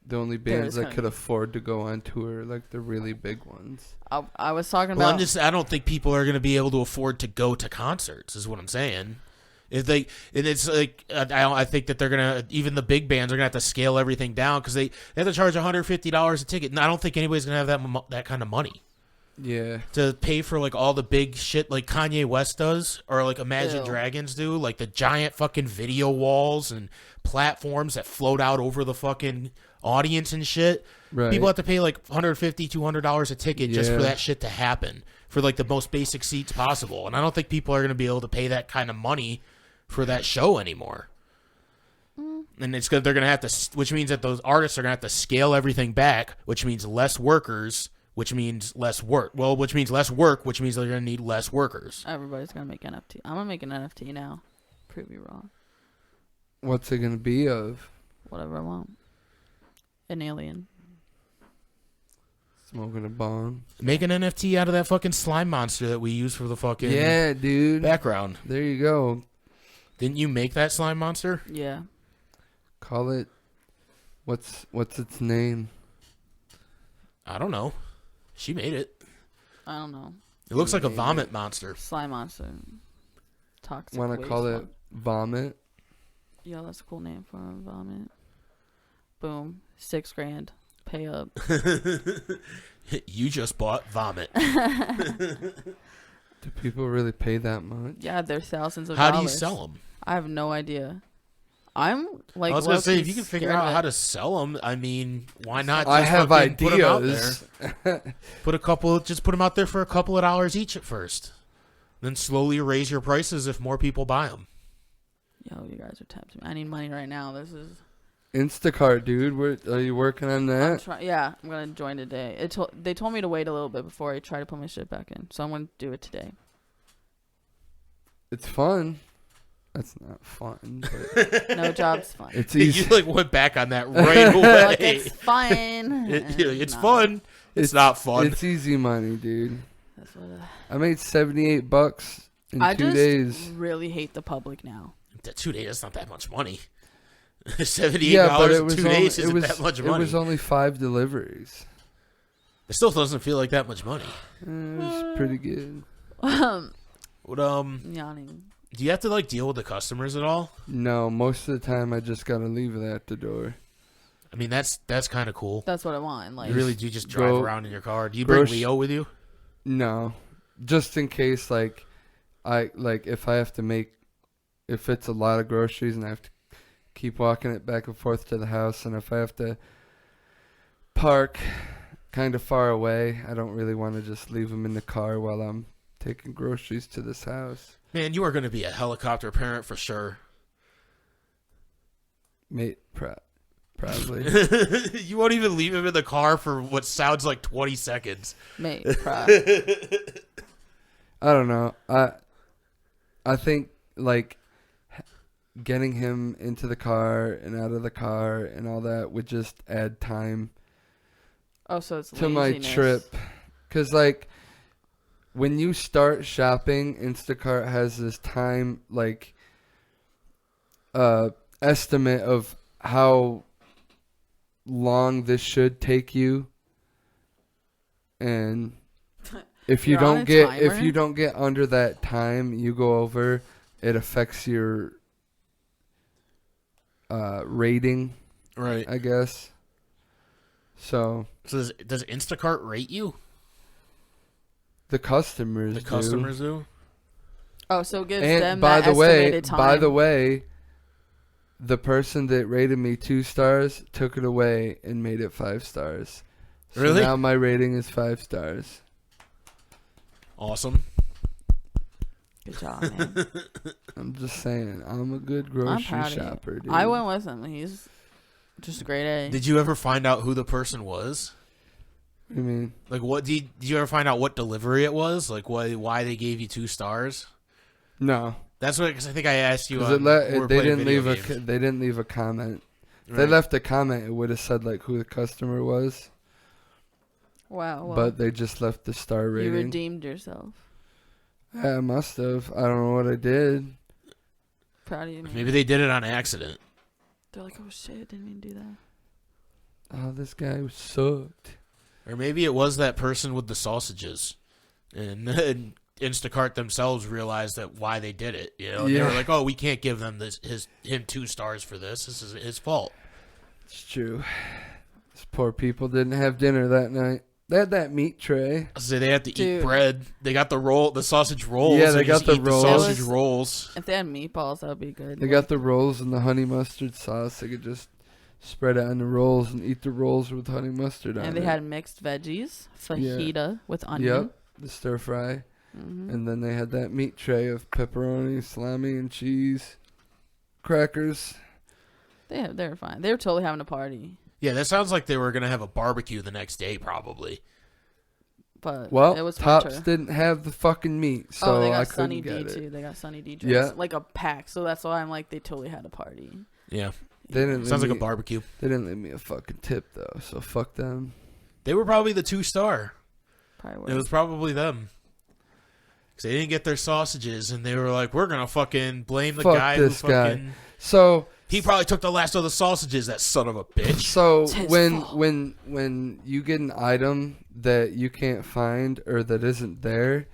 the only bands that could afford to go on tour, like the really big ones. I was talking about. I don't think people are gonna be able to afford to go to concerts. Is what I'm saying. It's like I think that they're gonna, even the big bands are gonna have to scale everything down because they have to charge $150 a ticket, and I don't think anybody's gonna have that kind of money. Yeah. To pay for like all the big shit like Kanye West does, or like Imagine Dragons do, like the giant fucking video walls and platforms that float out over the fucking audience and shit. Right. People have to pay like $150, $200 a ticket just for that shit to happen, for like the most basic seats possible. And I don't think people are going to be able to pay that kind of money for that show anymore. And they're going to have to, which means that those artists are going to have to scale everything back, which means less workers, which means less work. Well, which means less work, which means they're going to need less workers. Everybody's going to make NFT. I'm going to make an NFT now. Prove me wrong. What's it going to be of? Whatever I want. An alien. Smoking a bong. Make an NFT out of that fucking slime monster that we use for the fucking dude. background. There you go. Didn't you make that slime monster? Yeah. Call it. What's its name? I don't know. She made it. I don't know. It looks like a vomit monster. Slime monster. Toxic. Want to call it vomit? Yeah, that's a cool name for a vomit. Boom. $6,000. Pay up. You just bought vomit. Do people really pay that much? Yeah, they're thousands of dollars. How do you sell them? I have no idea. I'm like, I was going to say, if you can figure out how to sell them, I mean, why not? Just I have ideas. Put them out there. Just put them out there for a couple of dollars each at first. Then slowly raise your prices if more people buy them. Yo, you guys are tempting me. I need money right now. This is Instacart, dude. Are you working on that? I'm gonna join today. They told me to wait a little bit before I try to put my shit back in, so I'm gonna do it today. It's fun. That's not fun. But no job's fun. It's easy. You like went back on that right away. Like, it's fun. It's fun. It's not fun. It's easy money, dude. That's what I made $78 in 2 days. I just really hate the public now. 2 days, that's not that much money. $78 in 2 days isn't that much money. It was only 5 deliveries. It still doesn't feel like that much money. It was pretty good. Yawning. Do you have to like deal with the customers at all? No, most of the time I just gotta leave it at the door. I mean, that's kind of cool. That's what I want. Like, you really do just drive around in your car. Do you bring Leo with you? No, just in case. Like, if I have to if it's a lot of groceries and I have to keep walking it back and forth to the house, and if I have to park kind of far away, I don't really want to just leave them in the car while I'm taking groceries to this house. Man, you are going to be a helicopter parent for sure. Mate, probably. You won't even leave him in the car for what sounds like 20 seconds. Mate, I don't know. I think like getting him into the car and out of the car and all that would just add time oh, so it's to my laziness. trip. Cause like when you start shopping, Instacart has this time like estimate of how long this should take you, and if you You're on don't a get timer? under that time, you go over, it affects your rating, Right. I guess. So So does Instacart rate you? the customers do? Oh, so it gives And them by that the way, estimated time. the person that rated me 2 stars took it away and made it 5 stars. So Really? now my rating is 5 stars. Awesome. Good job, man. I'm just saying, I'm a good I'm grocery proud of you. shopper, dude. I went with him. He's just a great A. Did you ever find out who the person was? I mean, Like, what did you ever find out what delivery it was? Like, why they gave you 2 stars? no, That's what, because I think I asked you. because On, they didn't leave a comment. If they Right. left a comment, it would have said like who the customer was, Wow. Well, but they just left the star you rating. redeemed yourself. Yeah, I must have. I don't know what I did. Proud of you, man. Maybe they did it on accident. They're like, oh shit, didn't mean to do that. Oh, this guy sucked. Or maybe it was that person with the sausages. And then Instacart themselves realized that why they did it. You know, and they Yeah. were like, "Oh, we can't give them him 2 stars for this. This is his fault." It's true. These poor people didn't have dinner that night. They had that meat tray. So they have to eat Dude. bread. They got the sausage rolls. Yeah, they and just got the eat rolls. The sausage It was- rolls. If they had meatballs, that would be good. They got the rolls and the honey mustard sauce. They could just spread it on the rolls and eat the rolls with honey mustard on it. And they had mixed veggies, fajita with onion. Yep, the stir fry. Mm-hmm. And then they had that meat tray of pepperoni, salami, and cheese. Crackers. They were fine. They were totally having a party. Yeah, that sounds like they were gonna have a barbecue the next day, probably. But Well, it was Tops winter. didn't have the fucking meat, so they got I Sunny couldn't D get too. it. They got Sunny D drinks. Yeah. Like a pack. So that's why I'm like, they totally had a party. Yeah, They didn't sounds leave like a me- barbecue. They didn't leave me a fucking tip though, so fuck them. They were probably the 2-star. Probably It was probably them. Because they didn't get their sausages, and they were like, "We're gonna fucking blame the Fuck guy this who guy." fucking." So He probably took the last of the sausages. That son of a bitch. So It's his when fault. when you get an item that you can't find or that isn't there,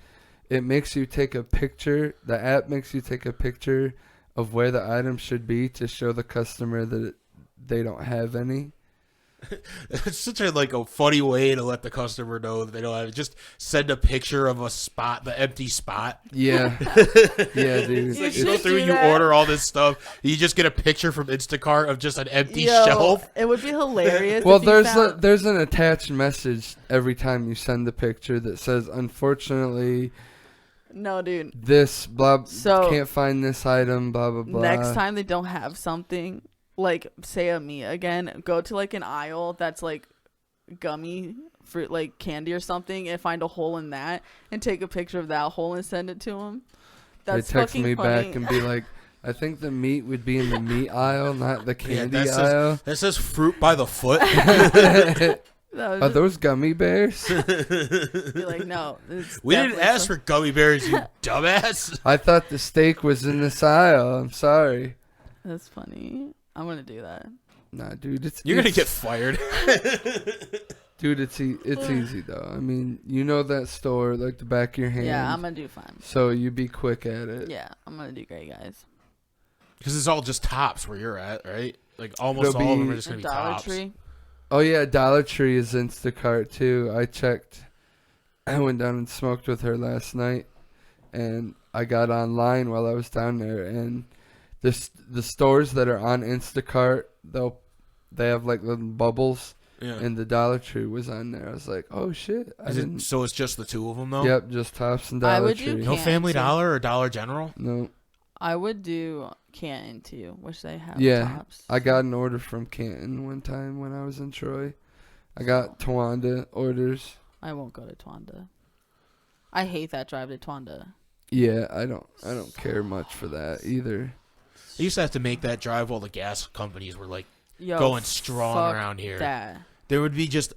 it makes you take a picture. The app makes you take a picture of where the item should be to show the customer that they don't have any. It's such a funny way to let the customer know that they don't have it. Just send a picture of a spot, the empty spot. Yeah, yeah, dude. You You should go through, do you that. order all this stuff. You just get a picture from Instacart of just an empty Yo, shelf. It would be hilarious. Well, if you found- there's an attached message every time you send the picture that says, "Unfortunately, No, dude. this blah So- can't find this item." Blah blah blah. Next time they don't have something, like say a meat again, go to like an aisle that's like gummy fruit, like candy or something, and find a hole in that and take a picture of that hole and send it to them. That's they text fucking me funny. back and be like, "I think the meat would be in the meat aisle, not the candy that says- aisle." That says fruit by the foot. That was Are just those gummy bears? be like, no. We didn't ask for gummy bears, you dumbass. I thought the steak was in this aisle. I'm sorry. That's funny. I'm gonna do that. Nah, dude, You're gonna it's- get fired. Dude, it's easy though. I mean, you know that store like the back of your hand. Yeah, I'm gonna do fine. So you be quick at it. Yeah, I'm gonna do great, guys. Because it's all just Tops where you're at, right? Like almost It'll all of them be- are just A gonna be Dollar Tops. Tree. Oh yeah, Dollar Tree is Instacart too. I checked. I went down and smoked with her last night, and I got online while I was down there. And the stores that are on Instacart, they have like little bubbles, Yeah. and the Dollar Tree was on there. I was like, oh shit! I didn't. So it's just the two of them though. Yep, just Tops and I Dollar would do Tree. No Can't Family see. Dollar or Dollar General. No, I would do Canton too, which they have tops. I got an order from Canton one time when I was in Troy. I got Towanda orders. I won't go to Towanda. I hate that drive to Towanda. Yeah, I don't care much for that either. I used to have to make that drive while the gas companies were like going strong around here. That. There would be just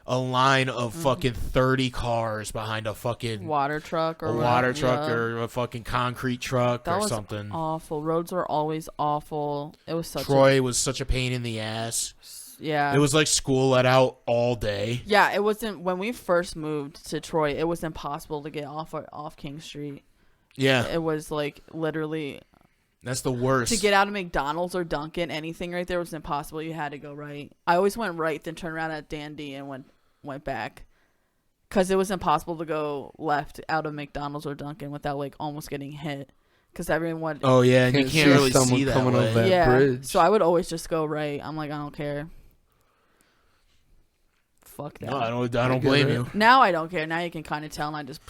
a line of fucking 30 cars behind a fucking water truck or or a fucking concrete truck that or was something. Awful. Roads were always awful. It was such Troy was such a pain in the ass. Yeah. It was like school let out all day. Yeah, it wasn't when we first moved to Troy, it was impossible to get off King Street. Yeah. It was like literally that's the worst. To get out of McDonald's or Dunkin', anything right there was impossible. You had to go right. I always went right, then turned around at Dandy and went back. Because it was impossible to go left out of McDonald's or Dunkin' without like almost getting hit. Because everyone... Oh, yeah, and you can't really see that coming way. Over that bridge. So I would always just go right. I'm like, I don't care. Fuck that. No, I don't blame you. Now I don't care. Now you can kind of tell, and I just...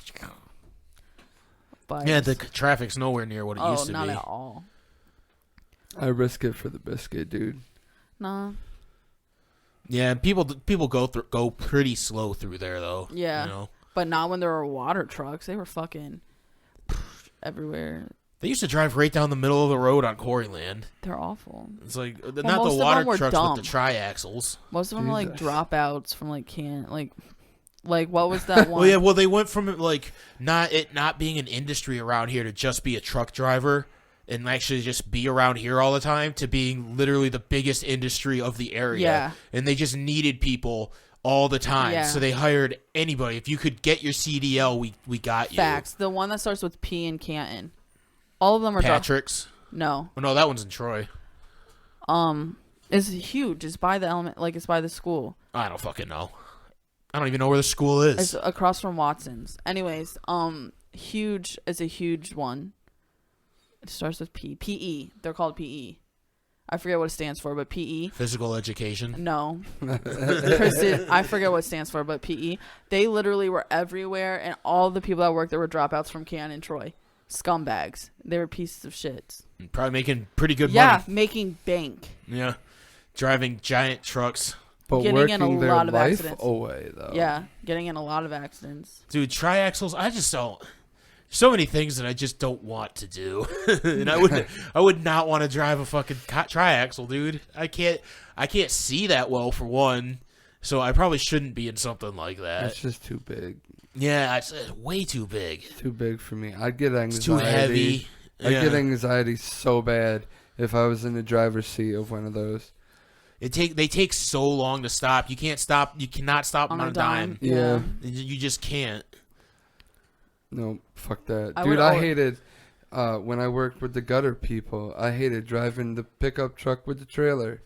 But yeah, the traffic's nowhere near what it used to be. Oh, not at all. I risk it for the biscuit, dude. Nah. Yeah, people go pretty slow through there though. Yeah, you know? But not when there were water trucks. They were fucking everywhere. They used to drive right down the middle of the road on Quarryland. They're awful. It's like not the water trucks, dumb. but the triaxles. Most of them were like dropouts from like like what was that one? Well, they went from like not being an industry around here to just be a truck driver and actually just be around here all the time to being literally the biggest industry of the area. Yeah. And they just needed people all the time. Yeah. So they hired anybody. If you could get your CDL, we got you. Facts. The one that starts with P in Canton. All of them are Patrick's. No. Oh, no, that one's in Troy. It's huge. It's by the it's by the school. I don't fucking know. I don't even know where the school is. It's across from Watson's. Anyways, huge is a huge one. It starts with P. PE. They're called PE. I forget what it stands for, but PE. Physical education. No. Kristen, I forget what it stands for, but PE. They literally were everywhere, and all the people that worked there were dropouts from Canton and Troy. Scumbags. They were pieces of shit. Probably making pretty good money. Yeah, making bank. Yeah. Driving giant trucks. But getting working in a their lot of life accidents. away, though. Yeah, getting in a lot of accidents. Dude, triaxles, I just don't. So many things that I just don't want to do. And I would not want to drive a fucking triaxle, dude. I can't see that well for one. So I probably shouldn't be in something like that. It's just too big. Yeah, it's way too big. It's too big for me. I'd get anxiety. It's too heavy. I'd get anxiety so bad if I was in the driver's seat of one of those. They take so long to stop. You can't stop. You cannot stop on a dime. Yeah. You just can't. No, fuck that. Dude, I hated when I worked with the gutter people. I hated driving the pickup truck with the trailer.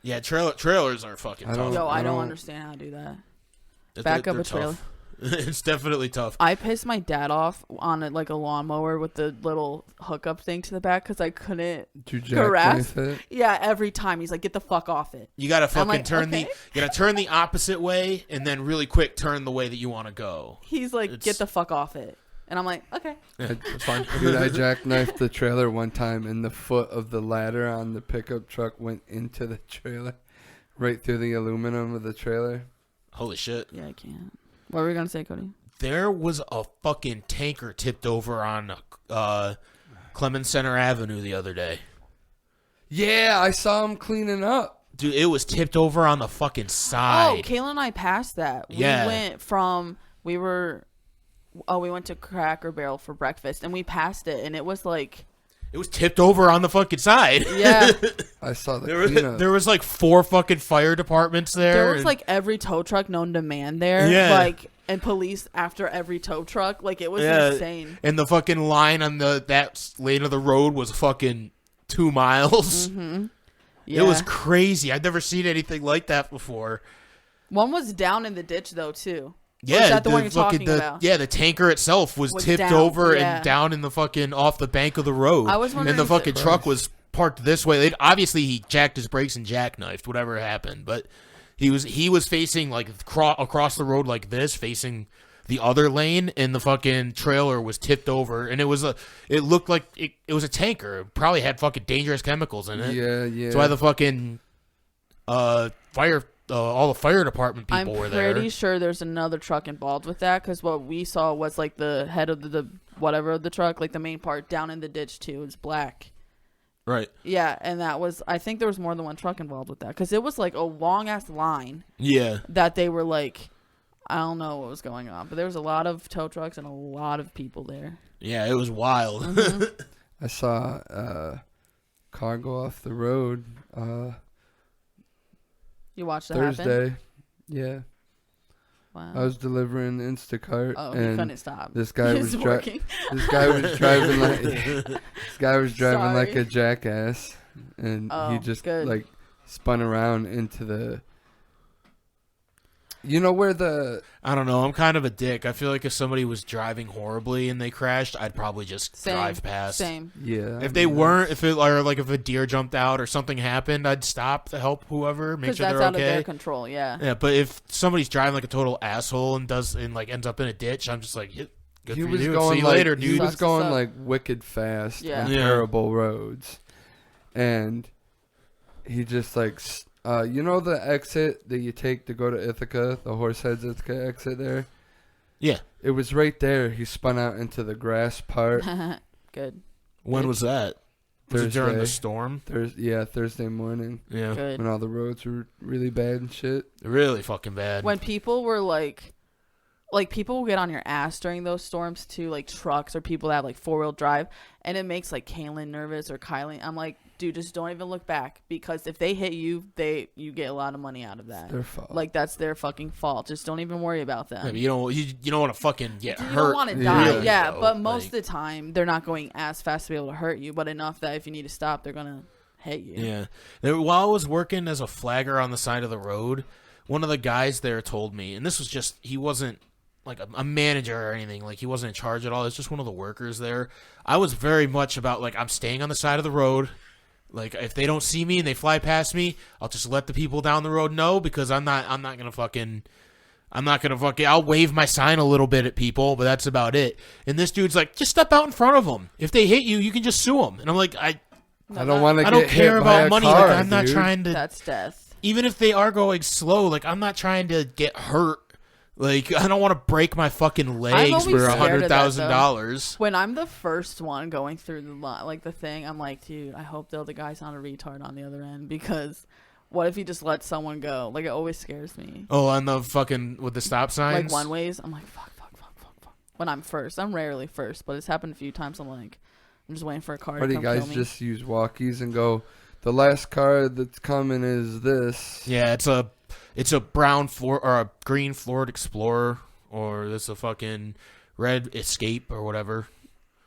Yeah, trailers are fucking tough. I don't understand how to do that. Back up a trailer. It's definitely tough. I pissed my dad off on a lawnmower with the little hookup thing to the back because I couldn't grasp it. Yeah, every time he's like, "Get the fuck off it." You gotta fucking turn the opposite way and then really quick turn the way that you want to go. He's like, "Get the fuck off it," and I'm like, "Okay, it's fine." Dude, I jackknifed the trailer one time, and the foot of the ladder on the pickup truck went into the trailer, right through the aluminum of the trailer. Holy shit! Yeah, I can't. What were we gonna say, Cody? There was a fucking tanker tipped over on Clemens Center Avenue the other day. Yeah, I saw him cleaning up. Dude, it was tipped over on the fucking side. Oh, Kayla and I passed that. Yeah. We went to Cracker Barrel for breakfast, and we passed it, and it was like... It was tipped over on the fucking side. Yeah. I saw the cleanup. There was like 4 fucking fire departments there. There was like every tow truck known to man there. Yeah. Like, and police after every tow truck. Like, it was insane. And the fucking line on that lane of the road was fucking 2 miles. Mm-hmm. Yeah. It was crazy. I'd never seen anything like that before. One was down in the ditch, though, too. Yeah, is that the one you're talking about? Yeah, the tanker itself was tipped down, over yeah. and down in the fucking off the bank of the road. I was wondering and the fucking truck was parked this way. Obviously, he jacked his brakes and jackknifed whatever happened, but he was facing like across the road like this, facing the other lane, and the fucking trailer was tipped over, and it looked like it was a tanker. It probably had fucking dangerous chemicals in it. Yeah. That's why the fucking all the fire department people were there. I'm pretty sure there's another truck involved with that, because what we saw was like the head of the whatever of the truck, like the main part down in the ditch too. It's black. Right. Yeah, and I think there was more than one truck involved with that, because it was like a long ass line. Yeah. That they were like, I don't know what was going on, but there was a lot of tow trucks and a lot of people there. Yeah, it was wild. Mm-hmm. I saw a car go off the road You watched that Thursday. happen? Yeah. Wow. I was delivering Instacart, Oh, he and couldn't stop. this guy was working. this guy was driving like like Sorry. a jackass, and Oh, he just good. like spun around into the. You know where the I don't know. I'm kind of a dick. I feel like if somebody was driving horribly and they crashed, I'd probably just drive past. Same. yeah. If they weren't, if a deer jumped out or something happened, I'd stop to help whoever, make Because sure that's they're out of their okay. control, yeah. Yeah, but if somebody's driving like a total asshole and ends up in a ditch, I'm just like, good he for was you. going See you like, later, he dude. was Sucks to going suck. like wicked fast Yeah. on Yeah. terrible roads, and he just like you know the exit that you take to go to Ithaca, the Horseheads Ithaca exit there. Yeah. It was right there. He spun out into the grass part. Good. When was that? Was it during the Thursday. storm? Thursday morning Yeah. Good. when all the roads were really bad and shit. Really fucking bad. When people were like people will get on your ass during those storms too, like trucks or people that have like 4-wheel drive, and it makes like Kaylin nervous or Kylie. I'm like, dude, just don't even look back, because if they hit you, you get a lot of money out of that. Their fault. Like that's their fucking fault. Just don't even worry about them. Yeah, but you don't want to fucking get You hurt. don't want to die, really, yeah. though. But most Like, of the time, they're not going as fast to be able to hurt you, but enough that if you need to stop, they're gonna hit you. Yeah. While I was working as a flagger on the side of the road, one of the guys there told me, and this was just, he wasn't like a manager or anything, like he wasn't in charge at all. It's just one of the workers there. I was very much about like, I'm staying on the side of the road. Like if they don't see me and they fly past me, I'll just let the people down the road know, because I'm not gonna fucking, I'll wave my sign a little bit at people, but that's about it. And this dude's like, just step out in front of them. If they hit you, you can just sue them. And I'm like, I don't want to. don't care about money. Car, Like I'm not dude. trying to. That's death. Even if they are going slow, like I'm not trying to get hurt. Like I don't want to break my fucking legs always for scared of that, $100,000. When I'm the first one going through the thing, I'm like, dude, I hope the other guy's not a retard on the other end, because what if he just lets someone go? Like it always scares me. Oh, on the fucking with the stop signs. Like one ways, I'm like, fuck. When I'm first, I'm rarely first, but it's happened a few times. I'm like, I'm just waiting for a car What to do come you guys kill me. just use walkies and go? The last car that's coming is this. Yeah, it's a brown Ford or a green Ford Explorer, or this a fucking red Escape or whatever.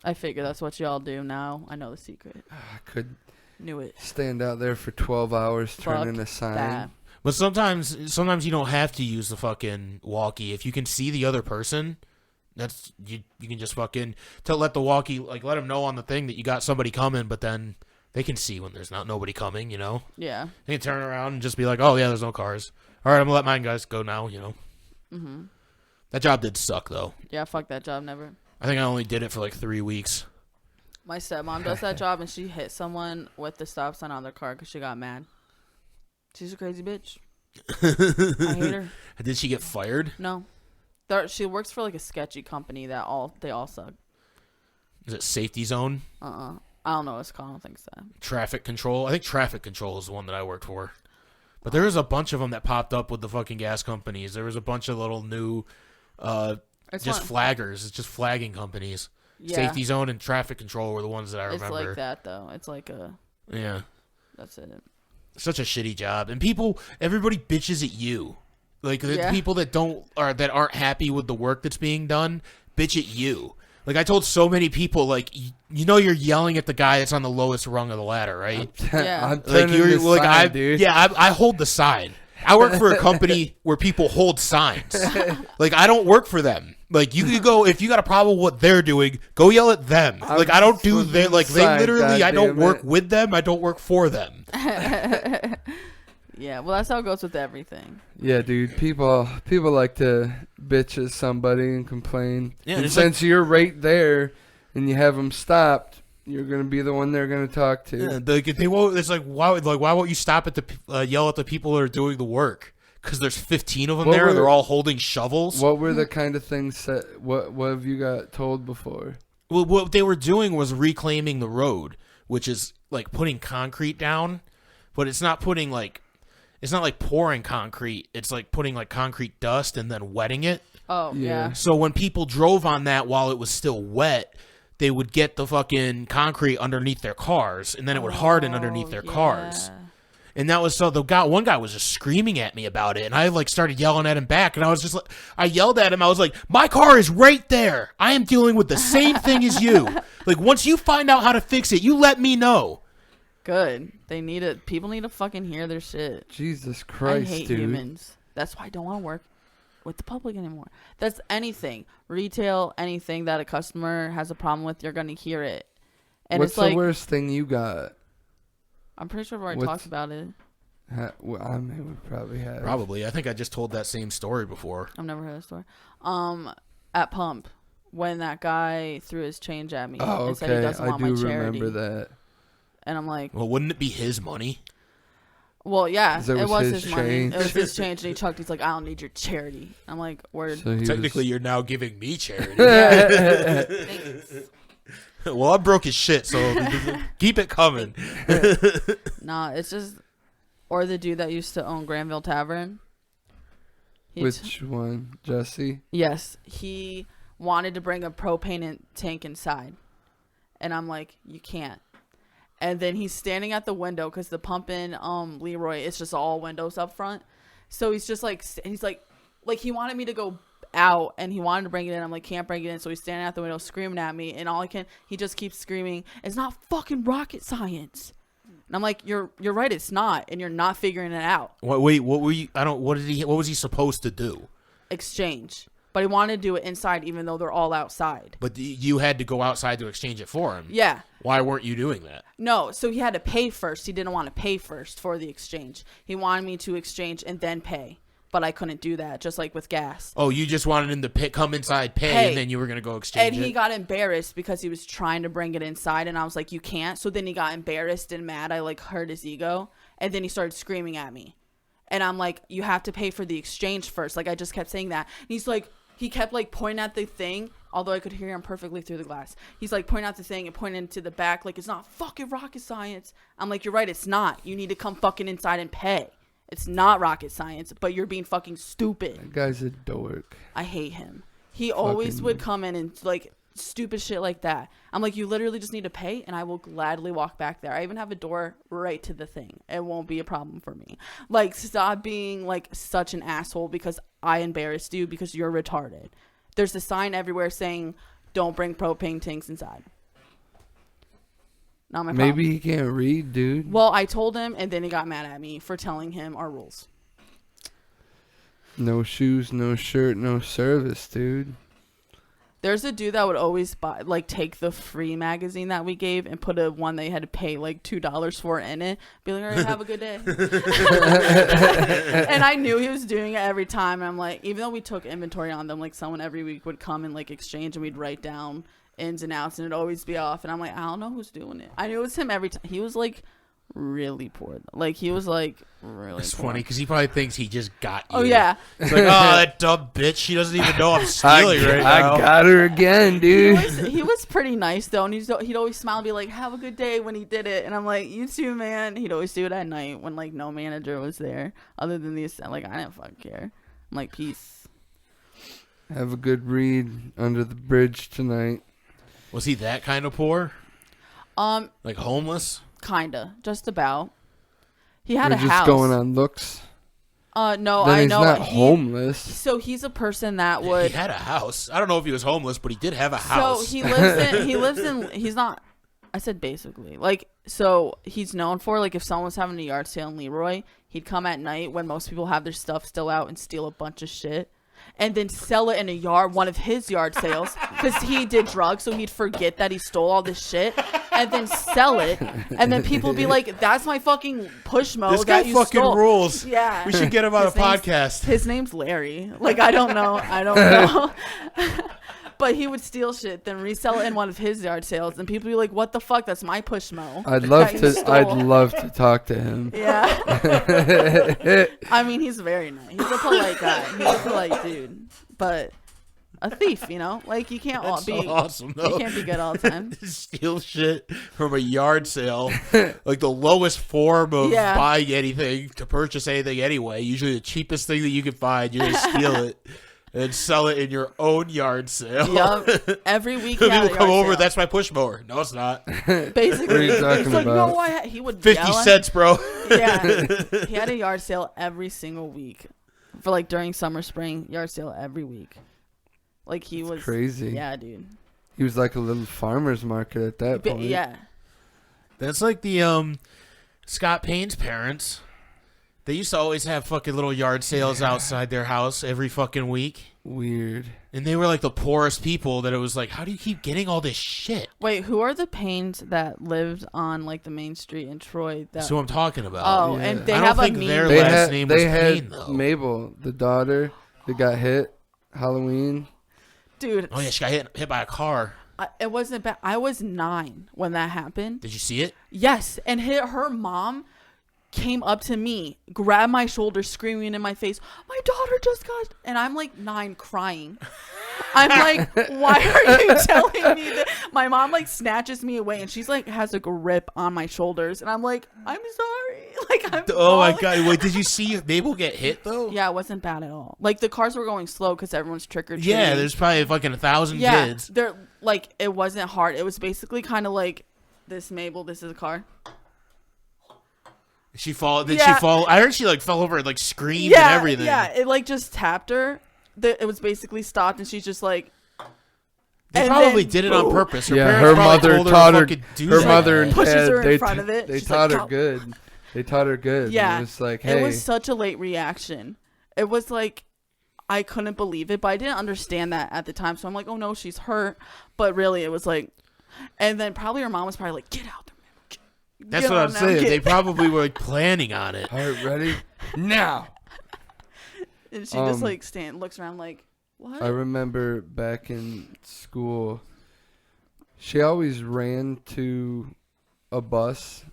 I figure that's what y'all do now. I know the secret. I could Knew it. stand out there for 12 hours turning a sign. That. But sometimes you don't have to use the fucking walkie. If you can see the other person, that's you can just fucking let the walkie, like, let them know on the thing that you got somebody coming, but then they can see when there's not nobody coming, you know? Yeah. They can turn around and just be like, oh yeah, there's no cars. All right, I'm gonna let mine guys go now, you know? Mm-hmm. That job did suck though. Yeah, fuck that job, never. I think I only did it for like 3 weeks. My stepmom does that job, and she hit someone with the stop sign on their car because she got mad. She's a crazy bitch. I hate her. Did she get fired? No. She works for like a sketchy company that they all suck. Is it Safety Zone? I don't know what it's called. I don't think so. Traffic Control? I think Traffic Control is the one that I worked for. But there was a bunch of them that popped up with the fucking gas companies. There was a bunch of little new just flaggers. It's just flagging companies. Yeah. Safety Zone and Traffic Control were the ones that I remember. It's like that, though. It's like a... Yeah. That's it. Such a shitty job. And everybody bitches at you. Like, the Yeah. people that aren't happy with the work that's being done bitch at you. Like, I told so many people, like, you know you're yelling at the guy that's on the lowest rung of the ladder, right? Yeah. I'm turning this sign, dude. Yeah, I hold the sign. I work for a company where people hold signs. Like, I don't work for them. Like, you could go, if you got a problem with what they're doing, go yell at them. Like, I don't do that. Like, they sign, literally, I don't goddamn work it. with them. I don't work for them. Yeah, well, that's how it goes with everything. Yeah, dude. People like to bitch at somebody and complain. Yeah, and it's since you're right there and you have them stopped, you're gonna be the one they're gonna talk to. Yeah, they won't. It's like why won't you stop at the yell at the people that are doing the work? Because there's 15 of them there, and they're all holding shovels. What were the kind of things that what have you got told before? Well, what they were doing was reclaiming the road, which is like putting concrete down, but it's not putting like. It's not like pouring concrete. It's like putting like concrete dust and then wetting it. Oh, yeah. So when people drove on that while it was still wet, they would get the fucking concrete underneath their cars, and then it would harden underneath their cars. And that was so one guy was just screaming at me about it, and I like started yelling at him back, and I was just like, I yelled at him. I was like, my car is right there. I am dealing with the same thing as you. Like once you find out how to fix it, you let me know. Good. They need it. People need to fucking hear their shit. Jesus Christ, I hate dude. humans. That's why I don't want to work with the public anymore. That's anything. Retail, anything that a customer has a problem with, you're going to hear it. And What's it's like, the worst thing you got? I'm pretty sure we already talked about it. Well, I mean, we probably have. Probably. I think I just told that same story before. I've never heard that story. At Pump, when that guy threw his change at me and said he doesn't want my charity. Remember that. And I'm like, well, wouldn't it be his money? Well, yeah, it was his money. change. It was his change, and he chucked. He's like, I don't need your charity. I'm like, word. So Technically, you're now giving me charity. Thanks. Well, I'm broke as shit, so keep it coming. Nah, it's just, or the dude that used to own Granville Tavern. Which one, Jesse? Yes, he wanted to bring a propane tank inside, and I'm like, you can't. And then he's standing at the window because the pump in Leroy, it's just all windows up front. So he's just like, he wanted me to go out and he wanted to bring it in. I'm like, can't bring it in. So he's standing at the window screaming at me, and he just keeps screaming, it's not fucking rocket science. And I'm like, you're right, it's not, and you're not figuring it out. Wait, what were you? What was he supposed to do? Exchange. But he wanted to do it inside, even though they're all outside. But you had to go outside to exchange it for him. Yeah. Why weren't you doing that? No, so he had to pay first. He didn't want to pay first for the exchange. He wanted me to exchange and then pay. But I couldn't do that, just like with gas. Oh, you just wanted him to come inside, pay, and then you were going to go exchange it? And he got embarrassed because he was trying to bring it inside, and I was like, you can't. So then he got embarrassed and mad. I, like, hurt his ego. And then he started screaming at me. And I'm like, you have to pay for the exchange first. Like, I just kept saying that. And he's like... He kept, like, pointing at the thing, although I could hear him perfectly through the glass. He's, like, pointing at the thing and pointing to the back, like, it's not fucking rocket science. I'm like, you're right, it's not. You need to come fucking inside and pay. It's not rocket science, but you're being fucking stupid. That guy's a dork. I hate him. He always would come in and, like, stupid shit like that. I'm like, you literally just need to pay, and I will gladly walk back there. I even have a door right to the thing. It won't be a problem for me. Like, stop being, like, such an asshole because I embarrassed you because you're retarded. There's a sign everywhere saying, don't bring propane tanks inside. Not my problem. Maybe he can't read, dude. Well, I told him, and then he got mad at me for telling him our rules. No shoes, no shirt, no service, dude. There's a dude that would always take the free magazine that we gave and put a one they had to pay like $2 for in it. Be like, all right, have a good day. And I knew he was doing it every time. And I'm like, even though we took inventory on them, like someone every week would come and like exchange, and we'd write down ins and outs, and it'd always be off. And I'm like, I don't know who's doing it. I knew it was him every time. He was like really poor. Like he was like really It's poor. funny because he probably thinks he just got you. Oh yeah. It's like, oh, that dumb bitch. She doesn't even know I'm stealing right now. I got her again, dude. He was pretty nice though, and he'd always smile and be like, have a good day when he did it. And I'm like, you too, man. He'd always do it at night when like no manager was there other than the like I didn't fucking care. I'm like, peace. Have a good read under the bridge tonight. Was he that kind of poor? Like homeless? Kinda, just about. He had We're a just house. going on looks. No, Then I he's know. not homeless. So he's a person that He would. had a house. I don't know if he was homeless, but he did have a house. So he lives in. He's not. I said basically. Like, so he's known for, like, if someone was having a yard sale in Leroy, he'd come at night when most people have their stuff still out and steal a bunch of shit. And then sell it in one of his yard sales, because he did drugs, so he'd forget that he stole all this shit. and then sell it, and then people be like, "That's my fucking Pushmo." This guy that you fucking stole. rules. Yeah, We should get him on a His name's- podcast. His name's Larry. Like I don't know. But he would steal shit, then resell it in one of his yard sales, and people be like, "What the fuck? That's my Pushmo." I'd love that you to. stole." I'd love to talk to him. Yeah. I mean, he's very nice. He's a polite guy. He's a polite dude, but a thief, you know? Like you can't all That's be so awesome, though. You can't be good all the time. Steal shit from a yard sale, like the lowest form of Yeah. buying anything to purchase anything anyway. Usually the cheapest thing that you can find, you're gonna steal it and sell it in your own yard sale. Yup. Every week, People yeah, come over. Sale. That's my push mower. No, it's not. Basically. What are you talking It's like, about? no, he would 50 yell at- cents, bro. Yeah. He had a yard sale every single week for like during summer, spring yard sale every week. Like he was crazy. Yeah, dude. He was like a little farmer's market at that point. Yeah. That's like the Scott Payne's parents. They used to always have fucking little yard sales outside their house every fucking week. Weird. And they were like the poorest people that it was like, how do you keep getting all this shit? Wait, who are the Paynes that lived on like the main street in Troy? That's what I'm talking about. Oh, Yeah. and they I don't have think a meme. their They last had. name They was had Payne, though. Mabel, the daughter, that got hit Halloween. Dude, Oh yeah, she got hit by a car. it wasn't bad. I was 9 when that happened. Did you see it? Yes, and her mom came up to me, grabbed my shoulder, screaming in my face, "My daughter just got," and I'm like 9 crying. I'm like, why are you telling me that? My mom like snatches me away and she's like has a grip on my shoulders and I'm like, I'm sorry. Like I'm Oh my falling. god! Wait, did you see Mabel get hit though? Yeah, it wasn't bad at all. Like the cars were going slow because everyone's trick or treating. Yeah, there's probably fucking 1,000 yeah, kids. they're like it wasn't hard. It was basically kind of like this Mabel. This is a car. She fall? Did Yeah. she fall? I heard she like fell over and like screamed Yeah, and everything. yeah. It like just tapped her. It was basically stopped and she's just like. They and probably then, did it on boom. purpose. Her Yeah, parents her probably mother told taught to her. fucking do Her that. mother and Pushes dad. her in They front of it. They She's taught like, her "Go." good. They taught her good. Yeah. And it was like, hey. It was such a late reaction. It was like, I couldn't believe it, but I didn't understand that at the time. So I'm like, oh no, she's hurt. But really, it was like, and then probably her mom was probably like, get out there. That's Get what out I'm now, saying. get- They probably were like planning on it. All right, ready? Now. And she just Um, like looks around like, what? I remember back in school, she always ran to a bus,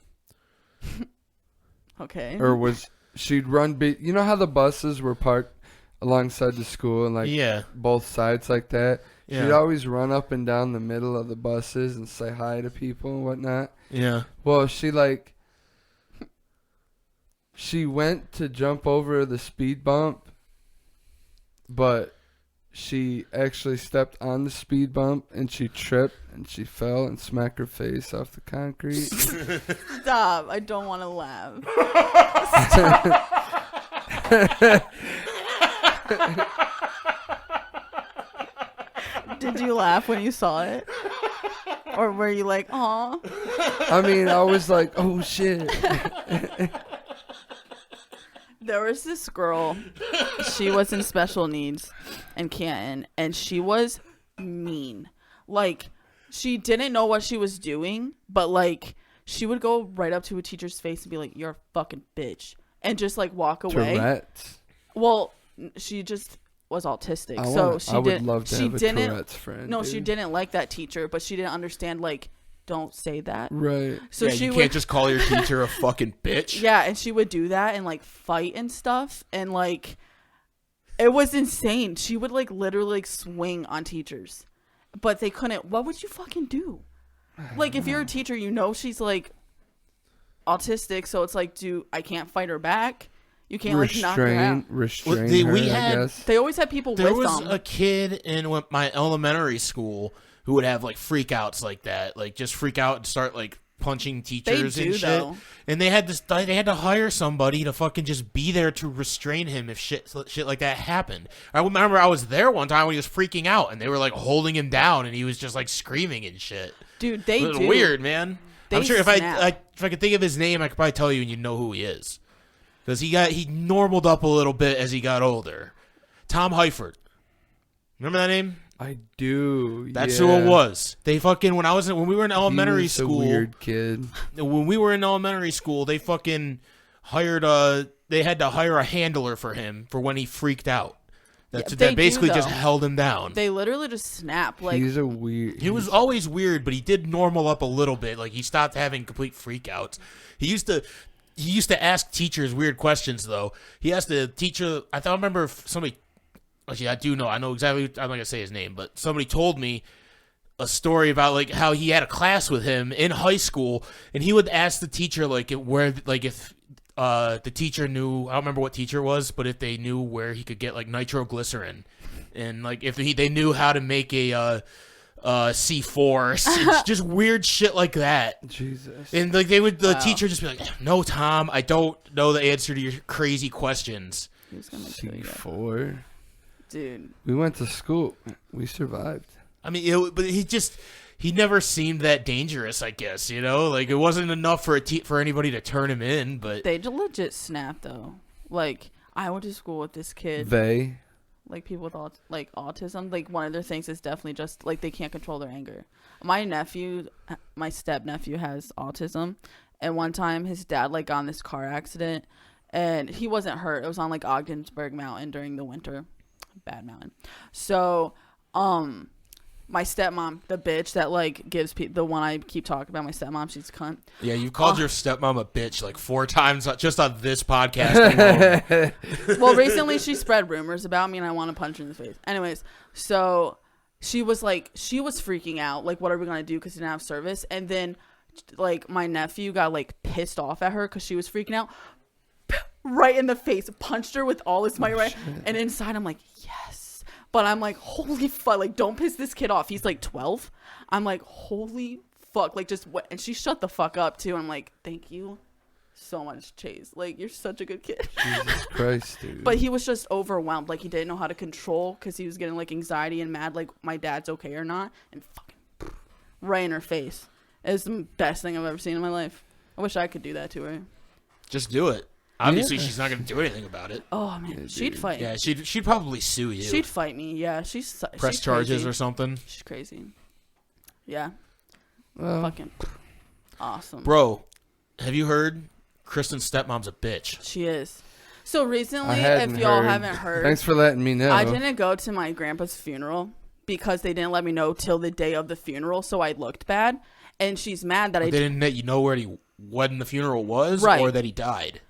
Okay. or she'd run. You know how the buses were parked alongside the school and like Yeah. both sides like that? She'd Yeah. always run up and down the middle of the buses and say hi to people and whatnot. Yeah. Well, she went to jump over the speed bump, but she actually stepped on the speed bump and she tripped and she fell and smacked her face off the concrete. Stop. I don't want to laugh. Did you laugh when you saw it? Or were you like, aw? I mean, I was like, oh shit. There was this girl. She was in special needs in Canton, and she was mean. Like, she didn't know what she was doing, but like, she would go right up to a teacher's face and be like, "You're a fucking bitch," and just like walk away. Tourette's. Well, she just was autistic, I would love to have a didn't. Tourette's friend. No, dude. she didn't like that teacher, but she didn't understand like, don't say that. Right. So yeah, she you would, can't just call your teacher a fucking bitch. yeah, and she would do that and like fight and stuff, and like, it was insane. She would like literally like swing on teachers, but they couldn't. What would you fucking do? Like, if you're a teacher, you know she's like autistic, so it's like, I can't fight her back. You can't like knock her out. Restrain Well, we her, I had- guess. They always had people There with was them. a kid in my elementary school who would have like freakouts like that, like just freak out and start like punching teachers do, and shit. though. And they had to hire somebody to fucking just be there to restrain him if shit like that happened. I remember I was there one time when he was freaking out and they were like holding him down and he was just like screaming and shit. Dude, they It was do. weird, man. I'm They sure if snap. I could think of his name, I could probably tell you and you'd know who he is. Because he normaled up a little bit as he got older. Tom Heifert. Remember that name? I do. That's yeah. who it was. They fucking when we were in elementary He was school. A weird kid. When we were in elementary school, they fucking hired They had to hire a handler for him for when he freaked out. That basically just held him down. They literally just snap. Like He's a weird. He was always weird, but he did normal up a little bit. Like he stopped having complete freakouts. He used to ask teachers weird questions though. He asked the teacher. I remember somebody. Actually, I know exactly. I'm not gonna say his name, but somebody told me a story about like how he had a class with him in high school, and he would ask the teacher if the teacher knew. I don't remember what teacher it was, but if they knew where he could get like nitroglycerin, and like if they knew how to make a C4, just weird shit like that. Jesus. And like the teacher just be like, "No, Tom, I don't know the answer to your crazy questions." he was gonna kill you. C4. Dude. We went to school. We survived. I mean, but he never seemed that dangerous. I guess like it wasn't enough for anybody to turn him in. But They legit snapped though. Like I went to school with this kid. Like people with autism. Like one of their things is definitely just like they can't control their anger. My step nephew has autism, and one time his dad like got in this car accident, and he wasn't hurt. It was on like Ogdensburg Mountain during the winter. Bad mountain. So, my stepmom, the bitch that like gives the one I keep talking about, my stepmom, she's a cunt. Yeah, you've called your stepmom a bitch like 4 times just on this podcast alone. Well, recently she spread rumors about me, and I want to punch her in the face. Anyways, so she was freaking out. Like, what are we gonna do? Because he didn't have service. And then, like, my nephew got like pissed off at her because she was freaking out. Right in the face, punched her with all his might, right? And inside I'm like, yes. But I'm like, holy fuck, like, don't piss this kid off. He's like 12. I'm like, holy fuck, like, just what? And she shut the fuck up too. I'm like, thank you so much, Chase. Like, you're such a good kid. Jesus Christ, dude. But he was just overwhelmed. Like, he didn't know how to control because he was getting like anxiety and mad, like, my dad's okay or not. And fucking right in her face. It was the best thing I've ever seen in my life. I wish I could do that to her. Just do it. Obviously, she's not going to do anything about it. Oh man, she'd fight. Yeah, she'd probably sue you. She'd fight me. Yeah, she's charges crazy. Or something. She's crazy. Yeah. Well, Fucking awesome. Bro, have you heard? Kristen's stepmom's a bitch. She is. So recently, if y'all haven't heard, thanks for letting me know. I didn't go to my grandpa's funeral because they didn't let me know till the day of the funeral, so I looked bad. And she's mad that They didn't let you know when the funeral was, right, or that he died.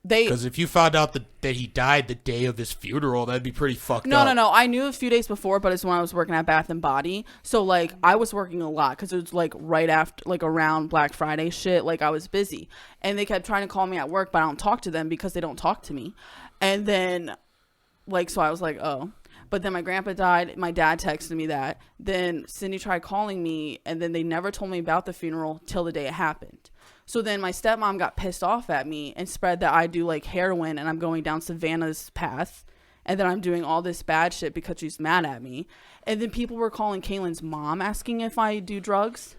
Because if you found out that he died the day of his funeral, that'd be pretty fucked up. No. I knew a few days before, but it's when I was working at Bath and Body. So, like, I was working a lot because it was, like, right after, like, around Black Friday shit. Like, I was busy. And they kept trying to call me at work, but I don't talk to them because they don't talk to me. And then, like, so I was like, oh. But then my grandpa died. My dad texted me that. Then Cindy tried calling me, and then they never told me about the funeral till the day it happened. So then my stepmom got pissed off at me and spread that I do like heroin and I'm going down Savannah's path and then I'm doing all this bad shit because she's mad at me. And then people were calling Kaylin's mom asking if I do drugs.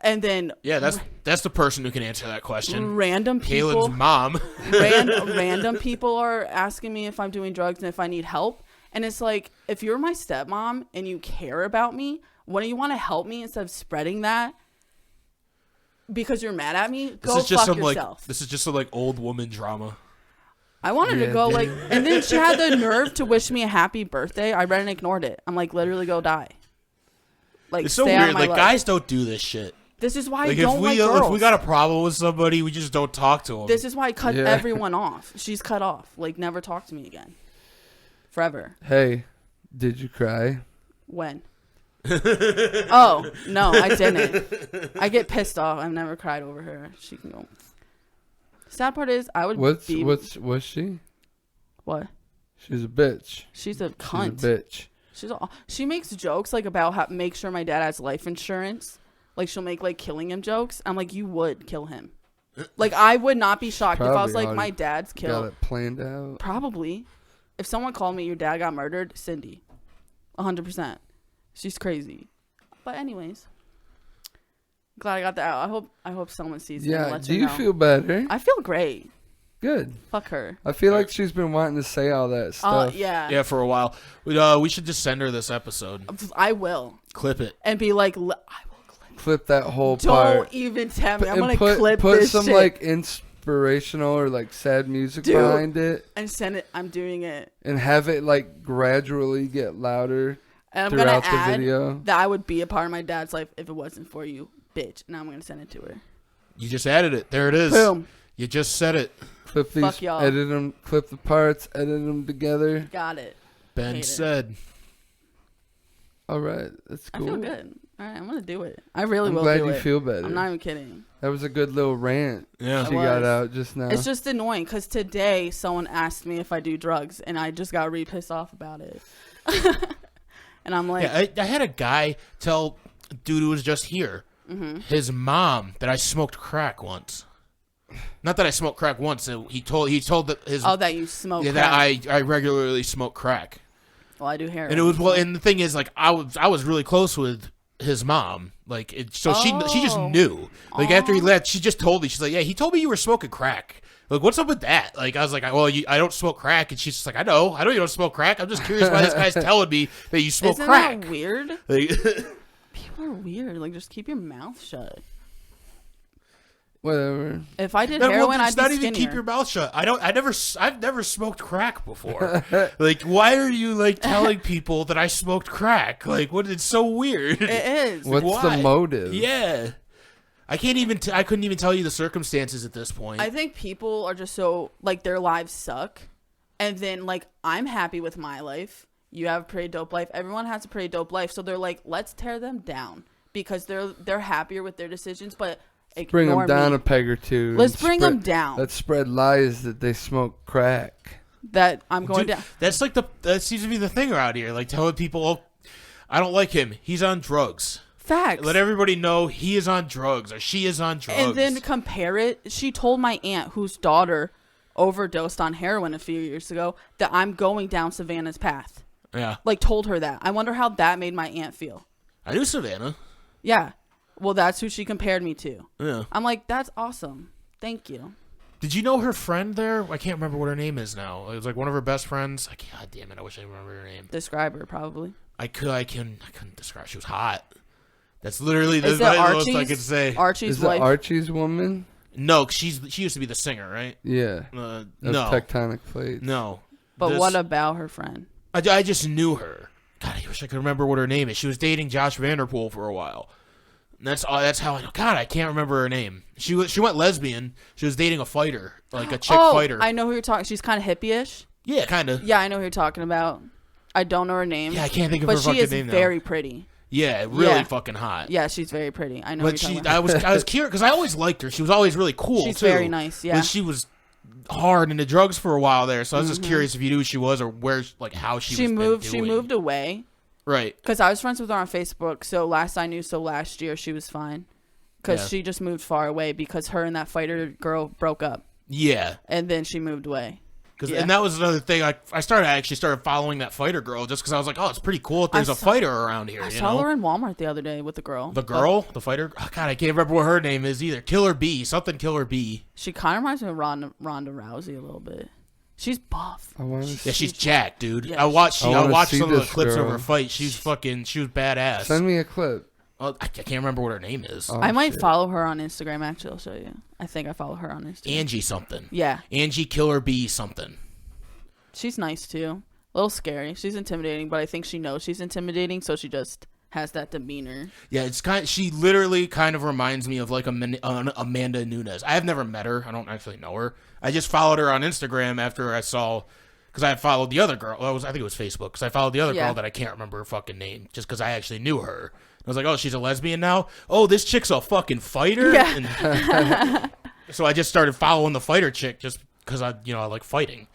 And then that's the person who can answer that question. Random people. Kaylin's mom. random people are asking me if I'm doing drugs and if I need help. And it's like, if you're my stepmom and you care about me, wouldn't you want to help me instead of spreading that? Because you're mad at me, go fuck yourself. This is just some like old woman drama. I wanted to go like, and then she had the nerve to wish me a happy birthday. I read and ignored it. I'm like, literally go die. Like, it's so weird. Like, guys don't do this shit. This is why I don't like girls. If we got a problem with somebody, we just don't talk to them. This is why I cut everyone off. She's cut off. Like, never talk to me again. Forever. Hey, did you cry? When? Oh, no, I didn't. I get pissed off. I've never cried over her. She can go. Sad part is, I would what's she? What? She's a bitch. She's a cunt. She's a bitch. She makes jokes like about how make sure my dad has life insurance. Like she'll make like killing him jokes. I'm like, you would kill him. Like I would not be shocked if I was like, my dad's killed. Got it planned out. Probably. If someone called me, your dad got murdered, Cindy. 100%. She's crazy. But anyways, glad I got that out. I hope someone sees it. Yeah. And lets Do her you know. feel better? I feel great. Good. Fuck her. I feel like she's been wanting to say all that stuff. Yeah. Yeah, for a while. We should just send her this episode. I will. Clip it. And be like, Clip that whole don't part. even tell me. I'm And going to clip put this some shit. like inspirational or like sad music behind it. And send it. I'm doing it. And have it like gradually get louder And I'm throughout gonna add the video. that I would be a part of my dad's life if it wasn't for you, bitch. Now I'm going to send it to her. You just added it. There it is. Boom. You just said it. Clip these, Fuck y'all. edit them, clip the parts, edit them together. Got it. Ben Hate it. said. All right, that's cool. I feel good. All right, I'm going to do it. I really I'm will glad do you it. feel better. I'm not even kidding. That was a good little rant Yeah. she It got was. out just now. It's just annoying because today someone asked me if I do drugs, and I just got really pissed off about it. And I'm like, Yeah, I had a guy tell a dude who was just here, his mom, that I smoked crack once. Not that I smoked crack once. He told that his that you smoke. yeah, crack. that I regularly smoke crack. Well, I do heroin. And it was and the thing is, like, I was really close with his mom, like, she just knew. Like, after he left, she just told me, she's like, yeah, he told me you were smoking crack. Like, what's up with that? Like, I was like, well, I don't smoke crack, and she's just like, I know you don't smoke crack. I'm just curious why this guy's telling me that you smoke Isn't crack. that weird? Like, People are weird. Like, just keep your mouth shut. Whatever. If I did well, heroin, it's I'd not be even skinnier. keep your mouth shut. I've never smoked crack before. Like, why are you like telling people that I smoked crack? Like, what? It's so weird. It is. What's Why? the motive? Yeah, I couldn't even tell you the circumstances at this point. I think people are just so, like, their lives suck. And then, like, I'm happy with my life. You have a pretty dope life. Everyone has a pretty dope life. So they're like, let's tear them down because they're happier with their decisions. But Bring them ignore down me. a peg or two. Let's and bring spread- them down. Let's spread lies that they smoke crack. That I'm going Dude, down. that's like that seems to be the thing around here. Like, telling people, oh, I don't like him. He's on drugs. Facts. Let everybody know he is on drugs or she is on drugs. And then compare it. She told my aunt, whose daughter overdosed on heroin a few years ago, that I'm going down Savannah's path. yeah, Like, told her that. I wonder how that made my aunt feel. I knew Savannah. Yeah. Well, that's who she compared me to. Yeah. I'm like, that's awesome. Thank you. Did you know her friend there? I can't remember what her name is now. It was like one of her best friends. God damn it! I wish I remember her name. Describe her, probably. I couldn't describe. She was hot. That's literally the Is it most Archie's? I could say. Archie's Is it wife. Archie's woman? No, she used to be the singer, right? Yeah. No, Tectonic plates. no. But This- what about her friend? I just knew her. God, I wish I could remember what her name is. She was dating Josh Vanderpool for a while. And that's how I know. God, I can't remember her name. She went lesbian. She was dating a fighter, like a chick fighter. I know who you're talking. She's kind of hippie-ish. Yeah, kind of. Yeah, I know who you're talking about. I don't know her name. Yeah, I can't think of but her she fucking is name now. very pretty. Yeah, really Yeah. fucking hot. Yeah, she's very pretty. I know who But you're talking about. I was curious because I always liked her. She was always really cool. She's too. very nice, yeah. But she was hard into drugs for a while there, so I was just curious if you knew who she was or where, like, how she was. She moved away Right. because I was friends with her on Facebook. So last year she was fine because Yeah. she just moved far away because her and that fighter girl broke up, Yeah. and then she moved away. Yeah. And that was another thing. I actually started following that fighter girl just because I was like, oh, it's pretty cool if there's a fighter around here. I you saw know? her in Walmart the other day with the girl. The girl, the fighter. Oh, God, I can't remember what her name is either. Killer B, something Killer B. She kind of reminds me of Ronda Rousey a little bit. She's buff. I want to Yeah, she's jacked, dude. Yeah, I watched wanna see some of the this clips of girl. her fight. She was badass. Send me a clip. I can't remember what her name is. Oh, I might shit. follow her on Instagram. Actually, I'll show you. I think I follow her on Instagram. Angie something. Yeah, Angie Killer B something. she's nice too. A little scary. She's intimidating, but I think she knows she's intimidating, so she just has that demeanor. Yeah, she literally kind of reminds me of like Amanda Nunes. I have never met her. I don't actually know her. I just followed her on Instagram after I saw, because I had followed the other girl. I think it was Facebook, because I followed the other Yeah. girl that I can't remember her fucking name, just because I actually knew her. I was like, oh, she's a lesbian now? Oh, this chick's a fucking fighter? Yeah. And so I just started following the fighter chick just because I like fighting.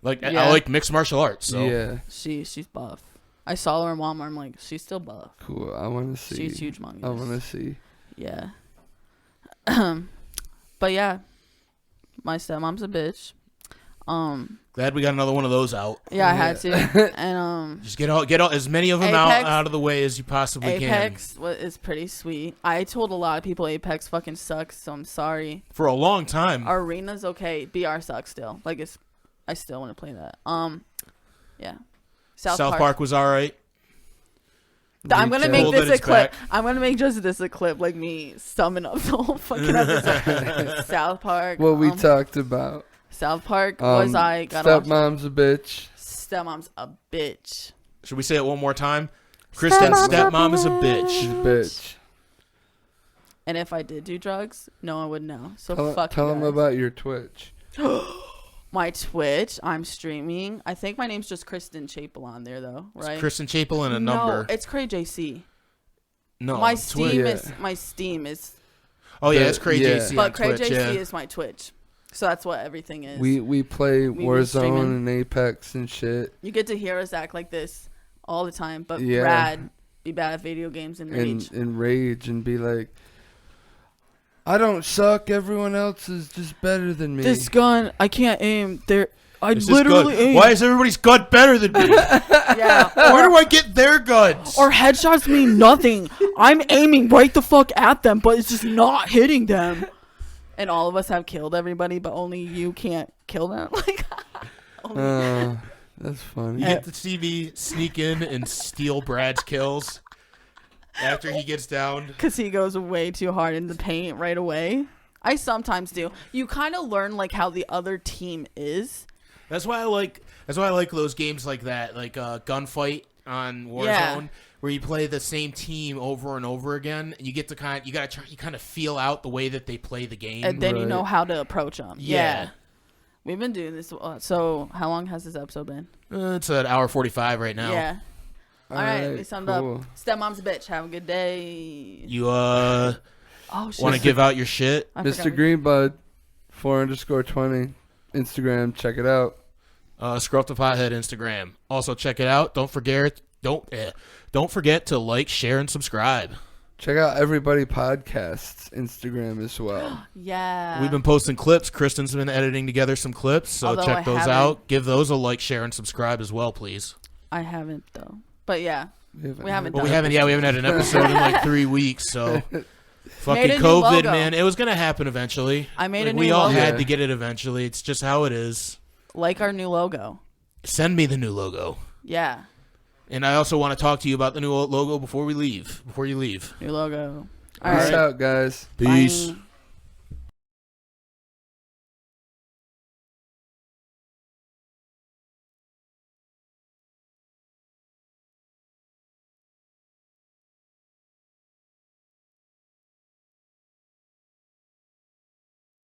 Like, Yeah. I like mixed martial arts. So. Yeah. She's buff. I saw her in Walmart. I'm like, she's still buff. Cool. I want to see. She's huge humongous. I want to see. Yeah. But yeah, my stepmom's a bitch. Glad we got another one of those out. Yeah, I had to. And just get all as many of them out of the way as you possibly Apex can. is pretty sweet. I told a lot of people Apex fucking sucks, so I'm sorry. For a long time. Arena's okay. BR sucks still. Like I still want to play that. Yeah. South Park was all right. I'm gonna make this a clip. I'm gonna make just this a clip, like me summing up the whole fucking episode. South Park. What we talked about. South Park was Stepmom's a bitch. Stepmom's a bitch. Should we say it one more time? Kristen's stepmom is a bitch. She's a bitch. And if I did do drugs, no one would know. So tell them about your Twitch. My Twitch, I'm streaming. I think my name's just Kristen Chapel on there though, right? It's Kristen Chapel and a number. No, it's Cray JC. No, my Steam is. Oh yeah, it's Cray JC. But Cray JC is my Twitch. So that's what everything is. We play Warzone and Apex and shit. You get to hear us act like this all the time, but Brad be bad at video games and rage. And rage and be like, I don't suck. Everyone else is just better than me. This gun, I can't aim. I literally aim. Why is everybody's gun better than me? Yeah. Where do I get their guns? Or headshots mean nothing. I'm aiming right the fuck at them, but it's just not hitting them. And all of us have killed everybody, but only you can't kill them. Like, that's funny. You get to see me sneak in and steal Brad's kills after he gets down. Because he goes way too hard in the paint right away. I sometimes do. You kind of learn like how the other team is. That's why I like those games like that, like Gunfight on Warzone, where you play the same team over and over again, and you get to kind of feel out the way that they play the game, and then you know how to approach them. Yeah. We've been doing this. So how long has this episode been? It's an hour 45 right now. Yeah. All right, we summed up. Stepmom's a bitch. Have a good day. You want to give out your shit? Mr. Greenbud 4_20 Instagram. Check it out. Scroll up the Pothead Instagram. Also check it out. Don't forget to like, share, and subscribe. Check out Everybody Podcasts Instagram as well. Yeah. We've been posting clips. Kristen's been editing together some clips, so check those out. Give those a like, share, and subscribe as well, please. I haven't though. But yeah. We haven't had an episode in like 3 weeks, so fucking COVID, man. It was gonna happen eventually. I made a new logo. We all had to get it eventually. It's just how it is. Like our new logo. Send me the new logo. Yeah. And I also want to talk to you about the new logo before you leave. New logo. Peace out, guys. Peace. Bye.